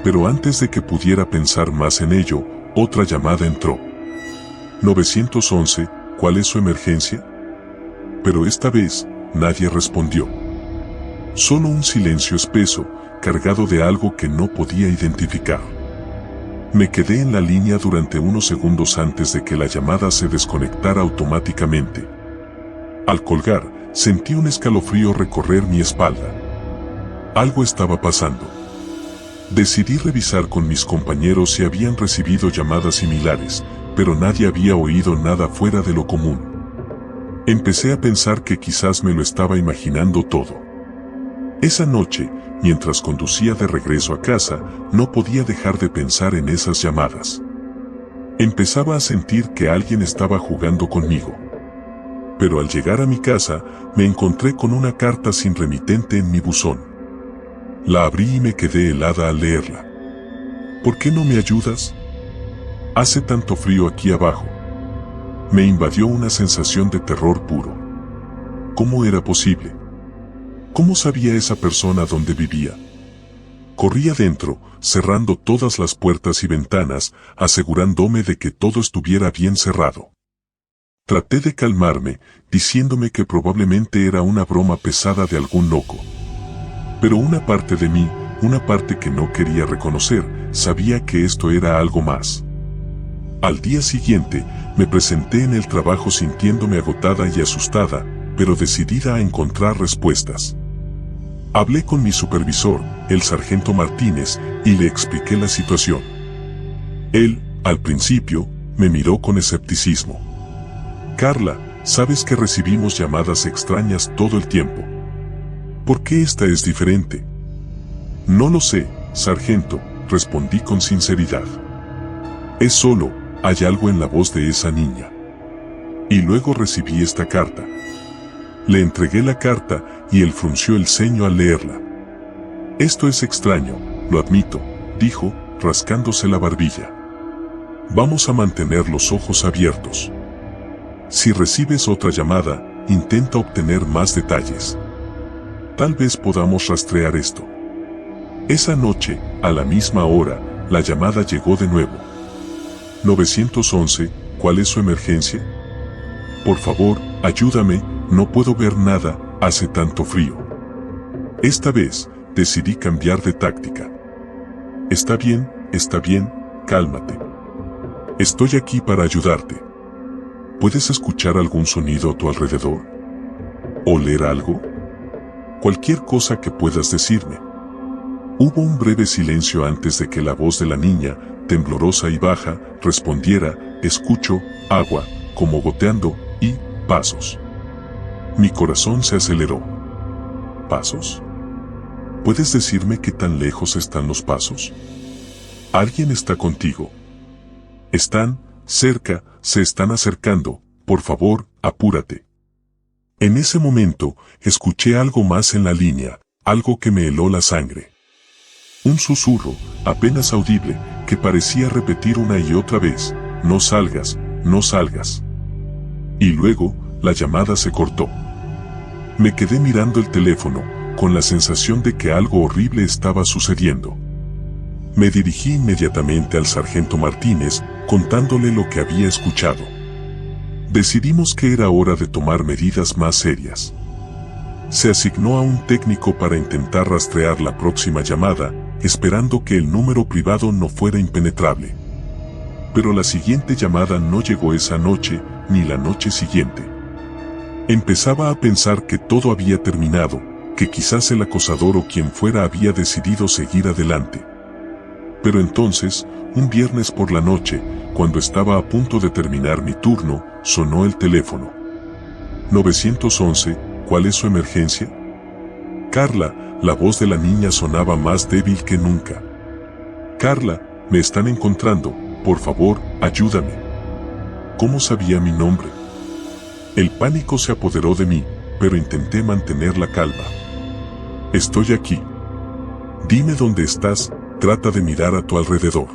Pero antes de que pudiera pensar más en ello, otra llamada entró. 911, ¿cuál es su emergencia? Pero esta vez, nadie respondió. Solo un silencio espeso, cargado de algo que no podía identificar. Me quedé en la línea durante unos segundos antes de que la llamada se desconectara automáticamente. Al colgar, sentí un escalofrío recorrer mi espalda. Algo estaba pasando. Decidí revisar con mis compañeros si habían recibido llamadas similares, pero nadie había oído nada fuera de lo común. Empecé a pensar que quizás me lo estaba imaginando todo. Esa noche, mientras conducía de regreso a casa, no podía dejar de pensar en esas llamadas. Empezaba a sentir que alguien estaba jugando conmigo. Pero al llegar a mi casa, me encontré con una carta sin remitente en mi buzón. La abrí y me quedé helada al leerla. ¿Por qué no me ayudas? Hace tanto frío aquí abajo. Me invadió una sensación de terror puro. ¿Cómo era posible? ¿Cómo sabía esa persona dónde vivía? Corrí adentro, cerrando todas las puertas y ventanas, asegurándome de que todo estuviera bien cerrado. Traté de calmarme, diciéndome que probablemente era una broma pesada de algún loco. Pero una parte de mí, una parte que no quería reconocer, sabía que esto era algo más. Al día siguiente, me presenté en el trabajo sintiéndome agotada y asustada, pero decidida a encontrar respuestas. Hablé con mi supervisor, el sargento Martínez, y le expliqué la situación. Él, al principio, me miró con escepticismo. Carla, sabes que recibimos llamadas extrañas todo el tiempo. ¿Por qué esta es diferente? No lo sé, sargento, respondí con sinceridad. Es solo, hay algo en la voz de esa niña. Y luego recibí esta carta. Le entregué la carta y él frunció el ceño al leerla. Esto es extraño, lo admito, dijo, rascándose la barbilla. Vamos a mantener los ojos abiertos. Si recibes otra llamada, intenta obtener más detalles. Tal vez podamos rastrear esto. Esa noche, a la misma hora, la llamada llegó de nuevo. 911, ¿cuál es su emergencia? Por favor, ayúdame, no puedo ver nada, hace tanto frío. Esta vez, decidí cambiar de táctica. Está bien, cálmate. Estoy aquí para ayudarte. ¿Puedes escuchar algún sonido a tu alrededor? ¿Oler algo? Cualquier cosa que puedas decirme. Hubo un breve silencio antes de que la voz de la niña, temblorosa y baja, respondiera, escucho, agua, como goteando, y, pasos. Mi corazón se aceleró. ¿Pasos? ¿Puedes decirme qué tan lejos están los pasos? ¿Alguien está contigo? Están cerca, se están acercando, por favor, apúrate. En ese momento, escuché algo más en la línea, algo que me heló la sangre. Un susurro, apenas audible, que parecía repetir una y otra vez, no salgas, no salgas. Y luego, la llamada se cortó. Me quedé mirando el teléfono, con la sensación de que algo horrible estaba sucediendo. Me dirigí inmediatamente al sargento Martínez, contándole lo que había escuchado. Decidimos que era hora de tomar medidas más serias. Se asignó a un técnico para intentar rastrear la próxima llamada, esperando que el número privado no fuera impenetrable. Pero la siguiente llamada no llegó esa noche, ni la noche siguiente. Empezaba a pensar que todo había terminado, que quizás el acosador o quien fuera había decidido seguir adelante. Pero entonces, un viernes por la noche, cuando estaba a punto de terminar mi turno, sonó el teléfono. 911, ¿cuál es su emergencia? Carla, la voz de la niña sonaba más débil que nunca. Carla, me están encontrando, por favor, ayúdame. ¿Cómo sabía mi nombre? El pánico se apoderó de mí, pero intenté mantener la calma. Estoy aquí. Dime dónde estás, trata de mirar a tu alrededor.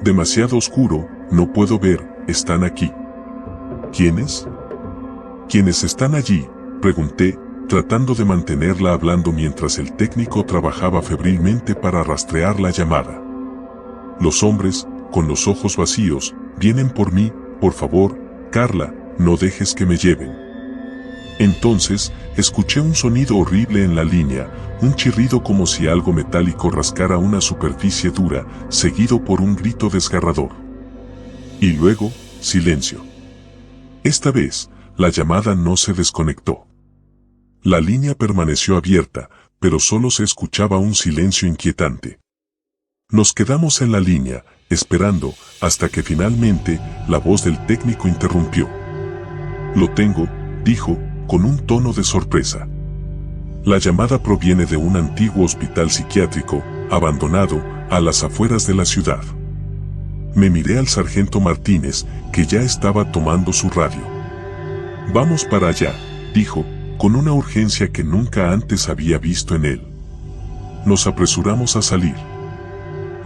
Demasiado oscuro, no puedo ver, están aquí. ¿Quiénes? ¿Quiénes están allí?, pregunté, tratando de mantenerla hablando mientras el técnico trabajaba febrilmente para rastrear la llamada. Los hombres, con los ojos vacíos, vienen por mí, por favor, Carla, no dejes que me lleven. Entonces, escuché un sonido horrible en la línea, un chirrido como si algo metálico rascara una superficie dura, seguido por un grito desgarrador. Y luego, silencio. Esta vez, la llamada no se desconectó. La línea permaneció abierta, pero solo se escuchaba un silencio inquietante. Nos quedamos en la línea, esperando, hasta que finalmente, la voz del técnico interrumpió. Lo tengo, dijo, con un tono de sorpresa. La llamada proviene de un antiguo hospital psiquiátrico, abandonado, a las afueras de la ciudad. Me miré al sargento Martínez, que ya estaba tomando su radio. Vamos para allá, dijo, con una urgencia que nunca antes había visto en él. Nos apresuramos a salir.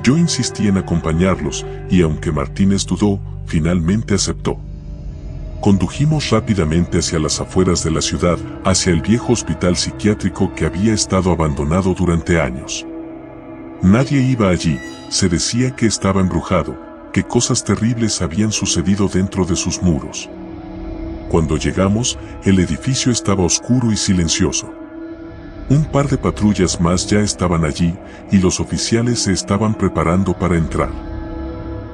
Yo insistí en acompañarlos, y aunque Martínez dudó, finalmente aceptó. Condujimos rápidamente hacia las afueras de la ciudad, hacia el viejo hospital psiquiátrico que había estado abandonado durante años. Nadie iba allí, se decía que estaba embrujado, que cosas terribles habían sucedido dentro de sus muros. Cuando llegamos, el edificio estaba oscuro y silencioso. Un par de patrullas más ya estaban allí, y los oficiales se estaban preparando para entrar.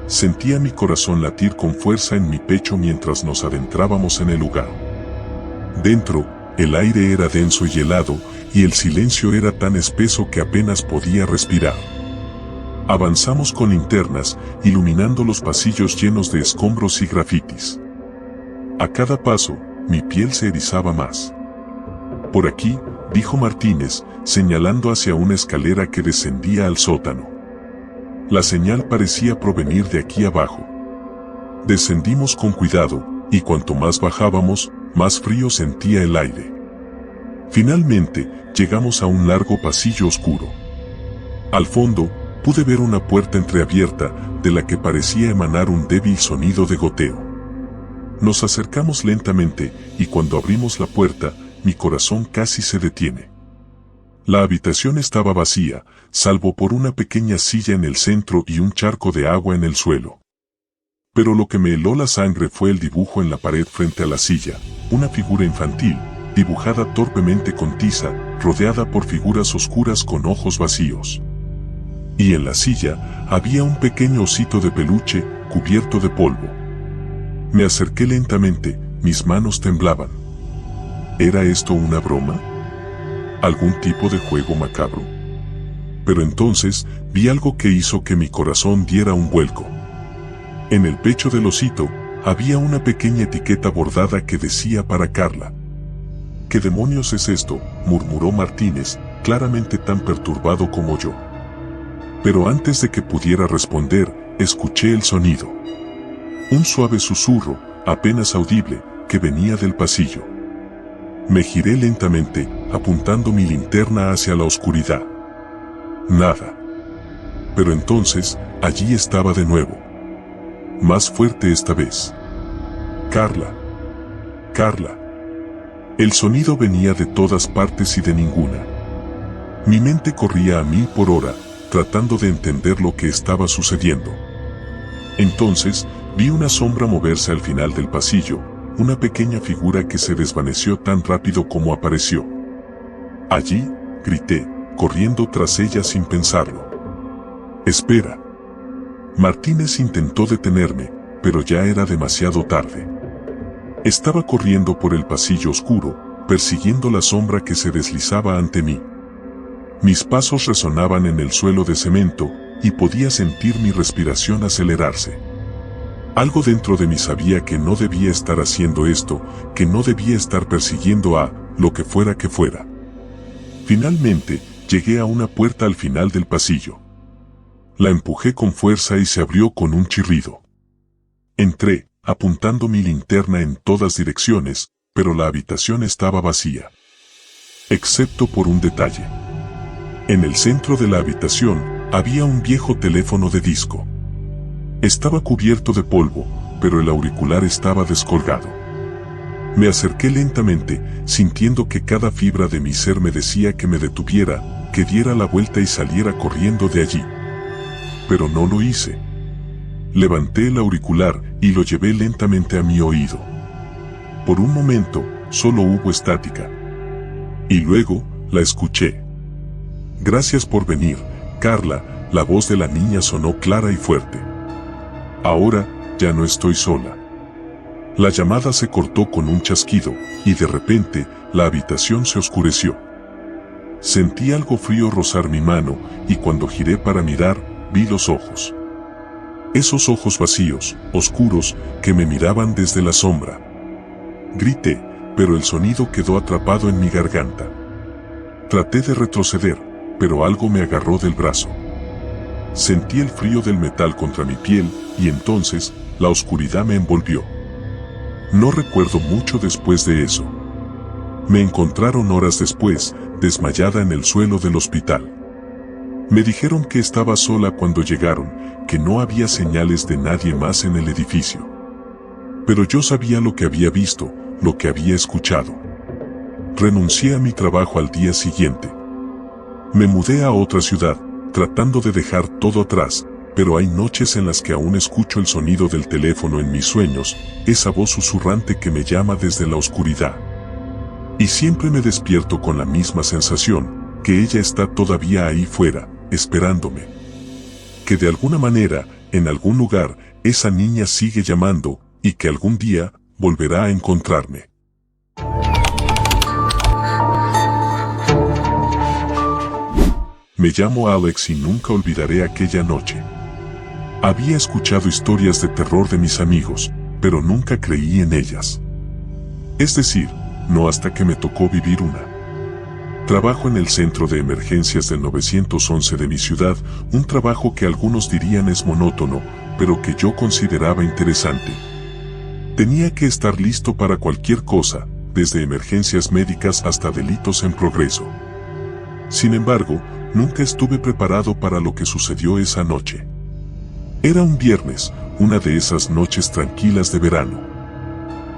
Sentía mi corazón latir con fuerza en mi pecho mientras nos adentrábamos en el lugar. Dentro, el aire era denso y helado, y el silencio era tan espeso que apenas podía respirar. Avanzamos con linternas, iluminando los pasillos llenos de escombros y grafitis. A cada paso, mi piel se erizaba más. Por aquí, dijo Martínez, señalando hacia una escalera que descendía al sótano. La señal parecía provenir de aquí abajo. Descendimos con cuidado, y cuanto más bajábamos, más frío sentía el aire. Finalmente, llegamos a un largo pasillo oscuro. Al fondo, pude ver una puerta entreabierta, de la que parecía emanar un débil sonido de goteo. Nos acercamos lentamente, y cuando abrimos la puerta, mi corazón casi se detiene. La habitación estaba vacía, salvo por una pequeña silla en el centro y un charco de agua en el suelo. Pero lo que me heló la sangre fue el dibujo en la pared frente a la silla, una figura infantil, dibujada torpemente con tiza, rodeada por figuras oscuras con ojos vacíos. Y en la silla, había un pequeño osito de peluche, cubierto de polvo. Me acerqué lentamente, mis manos temblaban. ¿Era esto una broma? ¿Algún tipo de juego macabro? Pero entonces, vi algo que hizo que mi corazón diera un vuelco. En el pecho del osito, había una pequeña etiqueta bordada que decía para Carla. ¿Qué demonios es esto?, murmuró Martínez, claramente tan perturbado como yo. Pero antes de que pudiera responder, escuché el sonido. Un suave susurro, apenas audible, que venía del pasillo. Me giré lentamente, apuntando mi linterna hacia la oscuridad. Nada. Pero entonces, allí estaba de nuevo. Más fuerte esta vez. Carla. Carla. El sonido venía de todas partes y de ninguna. Mi mente corría a 1000 por hora, tratando de entender lo que estaba sucediendo. Entonces, vi una sombra moverse al final del pasillo, una pequeña figura que se desvaneció tan rápido como apareció. Allí, grité, corriendo tras ella sin pensarlo. «Espera». Martínez intentó detenerme, pero ya era demasiado tarde. Estaba corriendo por el pasillo oscuro, persiguiendo la sombra que se deslizaba ante mí. Mis pasos resonaban en el suelo de cemento, y podía sentir mi respiración acelerarse. Algo dentro de mí sabía que no debía estar haciendo esto, que no debía estar persiguiendo a lo que fuera que fuera. Finalmente, llegué a una puerta al final del pasillo. La empujé con fuerza y se abrió con un chirrido. Entré, apuntando mi linterna en todas direcciones, pero la habitación estaba vacía. Excepto por un detalle. En el centro de la habitación había un viejo teléfono de disco. Estaba cubierto de polvo, pero el auricular estaba descolgado. Me acerqué lentamente, sintiendo que cada fibra de mi ser me decía que me detuviera, que diera la vuelta y saliera corriendo de allí. Pero no lo hice. Levanté el auricular y lo llevé lentamente a mi oído. Por un momento, solo hubo estática. Y luego, la escuché. Gracias por venir, Carla, la voz de la niña sonó clara y fuerte. Ahora, ya no estoy sola. La llamada se cortó con un chasquido, y de repente, la habitación se oscureció. Sentí algo frío rozar mi mano, y cuando giré para mirar, vi los ojos. Esos ojos vacíos, oscuros, que me miraban desde la sombra. Grité, pero el sonido quedó atrapado en mi garganta. Traté de retroceder, pero algo me agarró del brazo. Sentí el frío del metal contra mi piel, y entonces, la oscuridad me envolvió. No recuerdo mucho después de eso. Me encontraron horas después, desmayada en el suelo del hospital. Me dijeron que estaba sola cuando llegaron, que no había señales de nadie más en el edificio. Pero yo sabía lo que había visto, lo que había escuchado. Renuncié a mi trabajo al día siguiente. Me mudé a otra ciudad, tratando de dejar todo atrás, pero hay noches en las que aún escucho el sonido del teléfono en mis sueños, esa voz susurrante que me llama desde la oscuridad. Y siempre me despierto con la misma sensación, que ella está todavía ahí fuera, esperándome. Que de alguna manera, en algún lugar, esa niña sigue llamando, y que algún día, volverá a encontrarme. Me llamo Alex y nunca olvidaré aquella noche. Había escuchado historias de terror de mis amigos, pero nunca creí en ellas. Es decir, no hasta que me tocó vivir una. Trabajo en el centro de emergencias del 911 de mi ciudad, un trabajo que algunos dirían es monótono, pero que yo consideraba interesante. Tenía que estar listo para cualquier cosa, desde emergencias médicas hasta delitos en progreso. Sin embargo, nunca estuve preparado para lo que sucedió esa noche. Era un viernes, una de esas noches tranquilas de verano.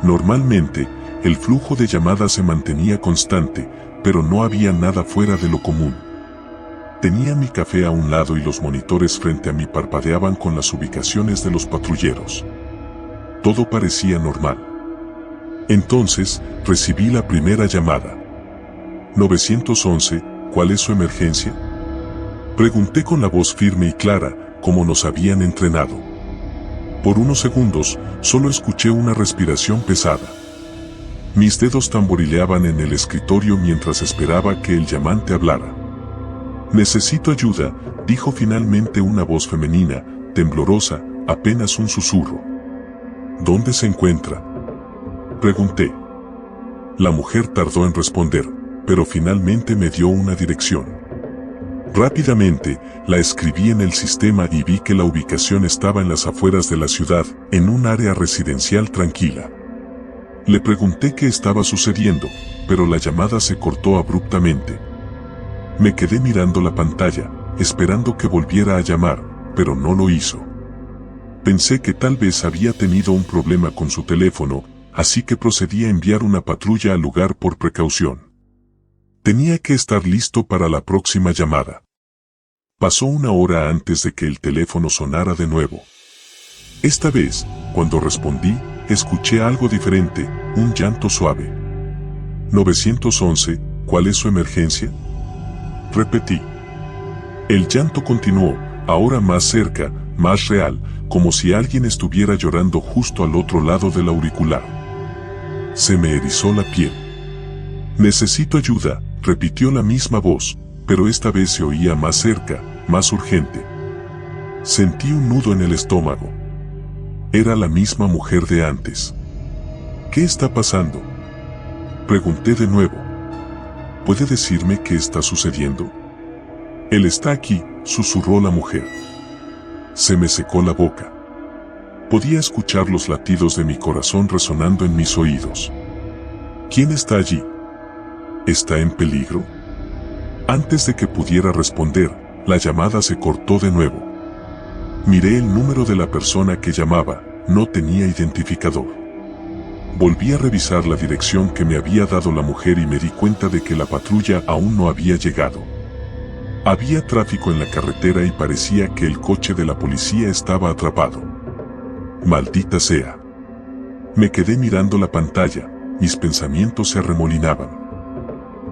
Normalmente, el flujo de llamadas se mantenía constante, pero no había nada fuera de lo común. Tenía mi café a un lado y los monitores frente a mí parpadeaban con las ubicaciones de los patrulleros. Todo parecía normal. Entonces, recibí la primera llamada. 911, ¿cuál es su emergencia? Pregunté con la voz firme y clara, como nos habían entrenado. Por unos segundos, solo escuché una respiración pesada. Mis dedos tamborileaban en el escritorio mientras esperaba que el llamante hablara. Necesito ayuda, dijo finalmente una voz femenina, temblorosa, apenas un susurro. ¿Dónde se encuentra? Pregunté. La mujer tardó en responder, pero finalmente me dio una dirección. Rápidamente, la escribí en el sistema y vi que la ubicación estaba en las afueras de la ciudad, en un área residencial tranquila. Le pregunté qué estaba sucediendo, pero la llamada se cortó abruptamente. Me quedé mirando la pantalla, esperando que volviera a llamar, pero no lo hizo. Pensé que tal vez había tenido un problema con su teléfono, así que procedí a enviar una patrulla al lugar por precaución. Tenía que estar listo para la próxima llamada. Pasó una hora antes de que el teléfono sonara de nuevo. Esta vez, cuando respondí, escuché algo diferente, un llanto suave. 911, ¿cuál es su emergencia? Repetí. El llanto continuó, ahora más cerca, más real, como si alguien estuviera llorando justo al otro lado del auricular. Se me erizó la piel. Necesito ayuda, repitió la misma voz, pero esta vez se oía más cerca, más urgente. Sentí un nudo en el estómago. Era la misma mujer de antes. ¿Qué está pasando? Pregunté de nuevo. ¿Puede decirme qué está sucediendo? Él está aquí, susurró la mujer. Se me secó la boca. Podía escuchar los latidos de mi corazón resonando en mis oídos. ¿Quién está allí? ¿Está en peligro? Antes de que pudiera responder, la llamada se cortó de nuevo. Miré el número de la persona que llamaba, no tenía identificador. Volví a revisar la dirección que me había dado la mujer y me di cuenta de que la patrulla aún no había llegado. Había tráfico en la carretera y parecía que el coche de la policía estaba atrapado. Maldita sea. Me quedé mirando la pantalla, mis pensamientos se arremolinaban.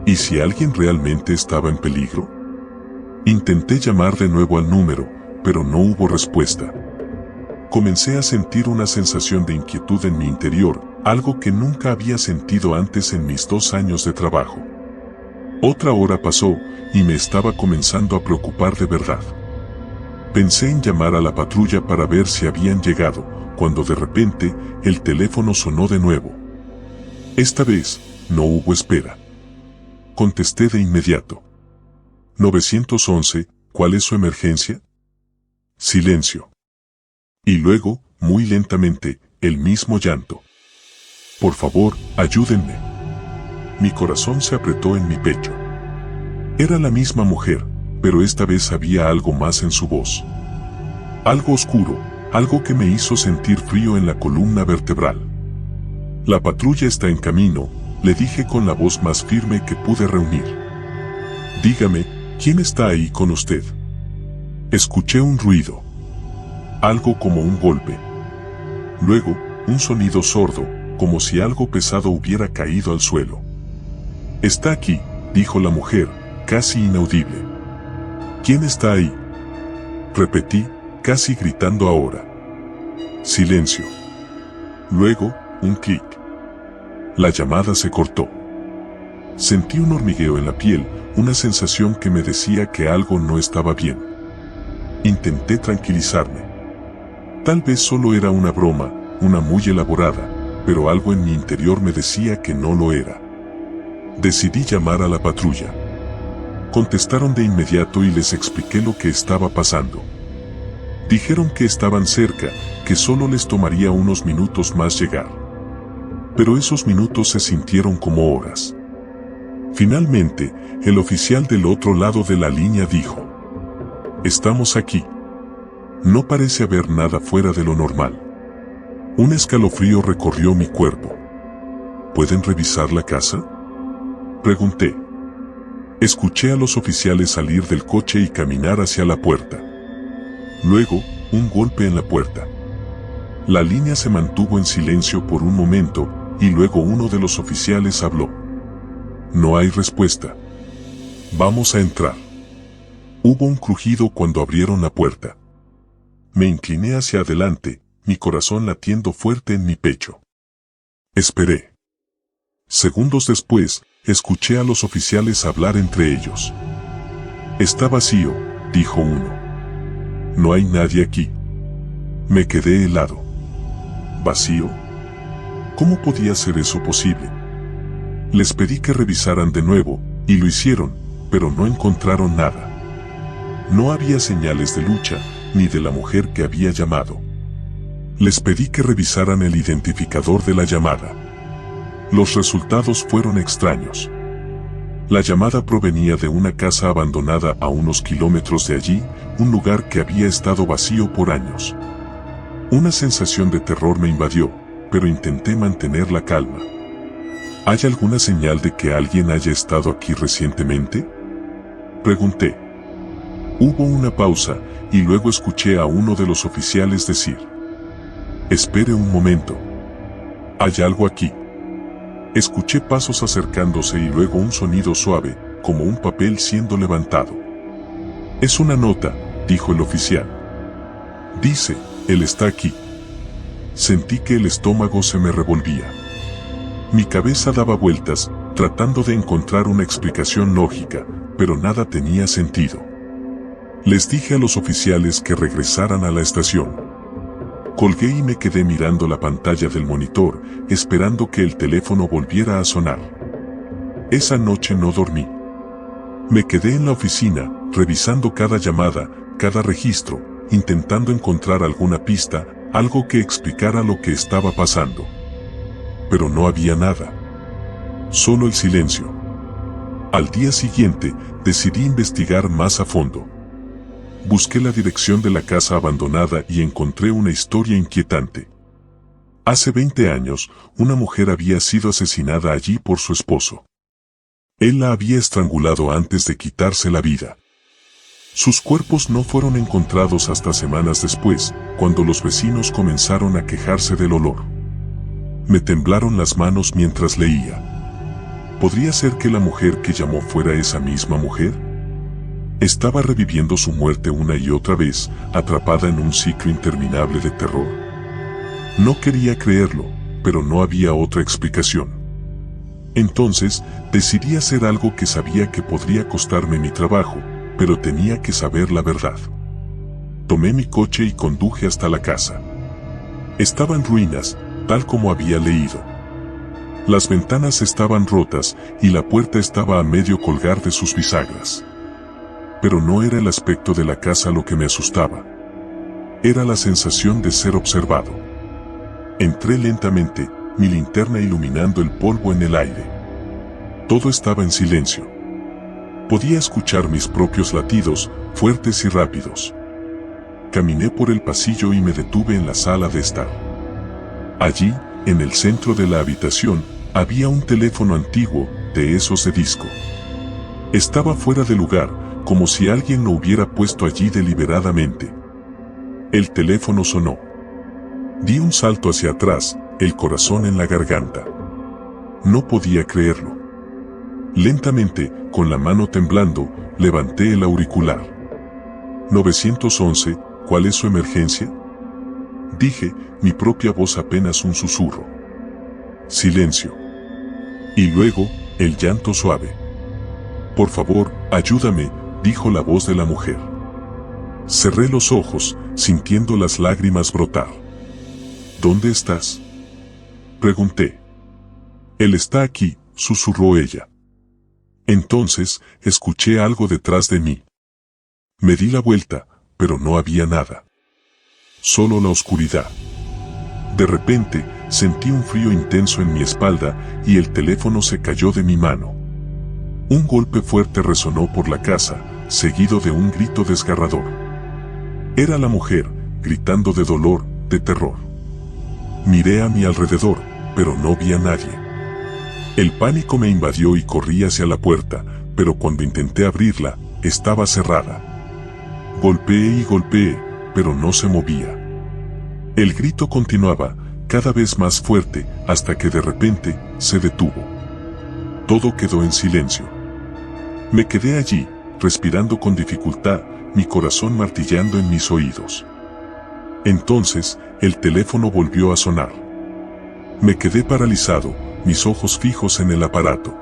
¿Y si alguien realmente estaba en peligro? Intenté llamar de nuevo al número, pero no hubo respuesta. Comencé a sentir una sensación de inquietud en mi interior, algo que nunca había sentido antes en mis 2 años de trabajo. Otra hora pasó, y me estaba comenzando a preocupar de verdad. Pensé en llamar a la patrulla para ver si habían llegado, cuando de repente, el teléfono sonó de nuevo. Esta vez, no hubo espera. Contesté de inmediato. 911, ¿cuál es su emergencia? Silencio. Y luego, muy lentamente, el mismo llanto. Por favor, ayúdenme. Mi corazón se apretó en mi pecho. Era la misma mujer, pero esta vez había algo más en su voz. Algo oscuro, algo que me hizo sentir frío en la columna vertebral. La patrulla está en camino, le dije con la voz más firme que pude reunir. Dígame, ¿quién está ahí con usted? Escuché un ruido. Algo como un golpe. Luego, un sonido sordo, como si algo pesado hubiera caído al suelo. Está aquí, dijo la mujer, casi inaudible. ¿Quién está ahí? Repetí, casi gritando ahora. Silencio. Luego, un clic. La llamada se cortó. Sentí un hormigueo en la piel, una sensación que me decía que algo no estaba bien. Intenté tranquilizarme. Tal vez solo era una broma, una muy elaborada, pero algo en mi interior me decía que no lo era. Decidí llamar a la patrulla. Contestaron de inmediato y les expliqué lo que estaba pasando. Dijeron que estaban cerca, que solo les tomaría unos minutos más llegar. Pero esos minutos se sintieron como horas. Finalmente, el oficial del otro lado de la línea dijo: «Estamos aquí». No parece haber nada fuera de lo normal. Un escalofrío recorrió mi cuerpo. ¿Pueden revisar la casa?, pregunté. Escuché a los oficiales salir del coche y caminar hacia la puerta. Luego, un golpe en la puerta. La línea se mantuvo en silencio por un momento, y luego uno de los oficiales habló. «No hay respuesta. Vamos a entrar». Hubo un crujido cuando abrieron la puerta. Me incliné hacia adelante, mi corazón latiendo fuerte en mi pecho. Esperé. Segundos después, escuché a los oficiales hablar entre ellos. «Está vacío», dijo uno. «No hay nadie aquí». Me quedé helado. ¿Vacío? ¿Cómo podía ser eso posible? Les pedí que revisaran de nuevo, y lo hicieron, pero no encontraron nada. No había señales de lucha, ni de la mujer que había llamado. Les pedí que revisaran el identificador de la llamada. Los resultados fueron extraños. La llamada provenía de una casa abandonada a unos kilómetros de allí, un lugar que había estado vacío por años. Una sensación de terror me invadió, pero intenté mantener la calma. ¿Hay alguna señal de que alguien haya estado aquí recientemente?, pregunté. Hubo una pausa, y luego escuché a uno de los oficiales decir: «Espere un momento. Hay algo aquí». Escuché pasos acercándose y luego un sonido suave, como un papel siendo levantado. «Es una nota», dijo el oficial. «Dice, él está aquí». Sentí que el estómago se me revolvía. Mi cabeza daba vueltas, tratando de encontrar una explicación lógica, pero nada tenía sentido. Les dije a los oficiales que regresaran a la estación. Colgué y me quedé mirando la pantalla del monitor, esperando que el teléfono volviera a sonar. Esa noche no dormí. Me quedé en la oficina, revisando cada llamada, cada registro, intentando encontrar alguna pista, algo que explicara lo que estaba pasando. Pero no había nada. Solo el silencio. Al día siguiente, decidí investigar más a fondo. Busqué la dirección de la casa abandonada y encontré una historia inquietante. Hace 20 años, una mujer había sido asesinada allí por su esposo. Él la había estrangulado antes de quitarse la vida. Sus cuerpos no fueron encontrados hasta semanas después, cuando los vecinos comenzaron a quejarse del olor. Me temblaron las manos mientras leía. ¿Podría ser que la mujer que llamó fuera esa misma mujer? Estaba reviviendo su muerte una y otra vez, atrapada en un ciclo interminable de terror. No quería creerlo, pero no había otra explicación. Entonces, decidí hacer algo que sabía que podría costarme mi trabajo, pero tenía que saber la verdad. Tomé mi coche y conduje hasta la casa. Estaba en ruinas, tal como había leído. Las ventanas estaban rotas y la puerta estaba a medio colgar de sus bisagras. Pero no era el aspecto de la casa lo que me asustaba. Era la sensación de ser observado. Entré lentamente, mi linterna iluminando el polvo en el aire. Todo estaba en silencio. Podía escuchar mis propios latidos, fuertes y rápidos. Caminé por el pasillo y me detuve en la sala de estar. Allí, en el centro de la habitación, había un teléfono antiguo, de esos de disco. Estaba fuera de lugar, como si alguien lo hubiera puesto allí deliberadamente. El teléfono sonó. Di un salto hacia atrás, el corazón en la garganta. No podía creerlo. Lentamente, con la mano temblando, levanté el auricular. 911, ¿cuál es su emergencia? Dije, mi propia voz apenas un susurro. Silencio. Y luego, el llanto suave. Por favor, ayúdame, dijo la voz de la mujer. Cerré los ojos, sintiendo las lágrimas brotar. ¿Dónde estás? Pregunté. Él está aquí, susurró ella. Entonces, escuché algo detrás de mí. Me di la vuelta, pero no había nada. Solo la oscuridad. De repente, sentí un frío intenso en mi espalda y el teléfono se cayó de mi mano. Un golpe fuerte resonó por la casa, seguido de un grito desgarrador. Era la mujer, gritando de dolor, de terror. Miré a mi alrededor, pero no vi a nadie. El pánico me invadió y corrí hacia la puerta, pero cuando intenté abrirla, estaba cerrada. Golpeé y golpeé, pero no se movía. El grito continuaba, cada vez más fuerte, hasta que de repente, se detuvo. Todo quedó en silencio. Me quedé allí, respirando con dificultad, mi corazón martillando en mis oídos. Entonces, el teléfono volvió a sonar. Me quedé paralizado, mis ojos fijos en el aparato.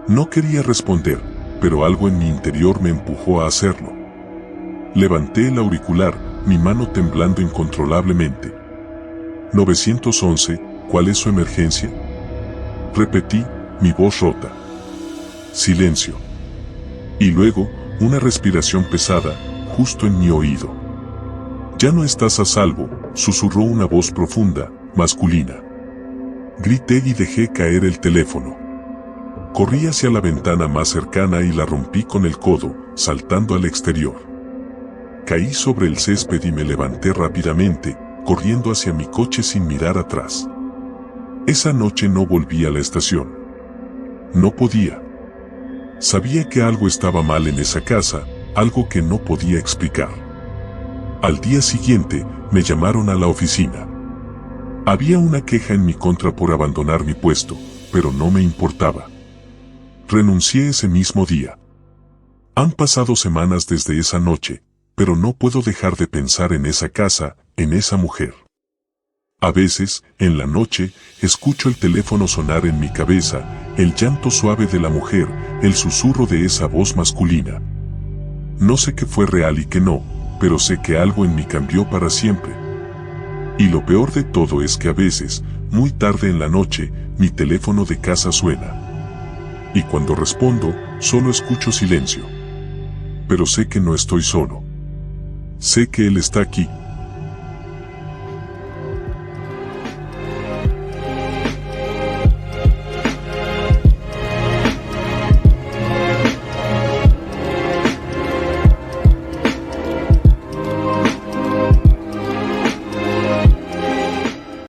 No quería responder, pero algo en mi interior me empujó a hacerlo. Levanté el auricular, mi mano temblando incontrolablemente. 911, ¿cuál es su emergencia? Repetí, mi voz rota. Silencio. Y luego, una respiración pesada, justo en mi oído. Ya no estás a salvo, susurró una voz profunda, masculina. Grité y dejé caer el teléfono. Corrí hacia la ventana más cercana y la rompí con el codo, saltando al exterior. Caí sobre el césped y me levanté rápidamente, corriendo hacia mi coche sin mirar atrás. Esa noche no volví a la estación. No podía. Sabía que algo estaba mal en esa casa, algo que no podía explicar. Al día siguiente, me llamaron a la oficina. Había una queja en mi contra por abandonar mi puesto, pero no me importaba. Renuncié ese mismo día. Han pasado semanas desde esa noche, pero no puedo dejar de pensar en esa casa, en esa mujer. A veces, en la noche, escucho el teléfono sonar en mi cabeza, el llanto suave de la mujer, el susurro de esa voz masculina. No sé qué fue real y qué no, pero sé que algo en mí cambió para siempre. Y lo peor de todo es que a veces, muy tarde en la noche, mi teléfono de casa suena. Y cuando respondo, solo escucho silencio. Pero sé que no estoy solo. Sé que él está aquí,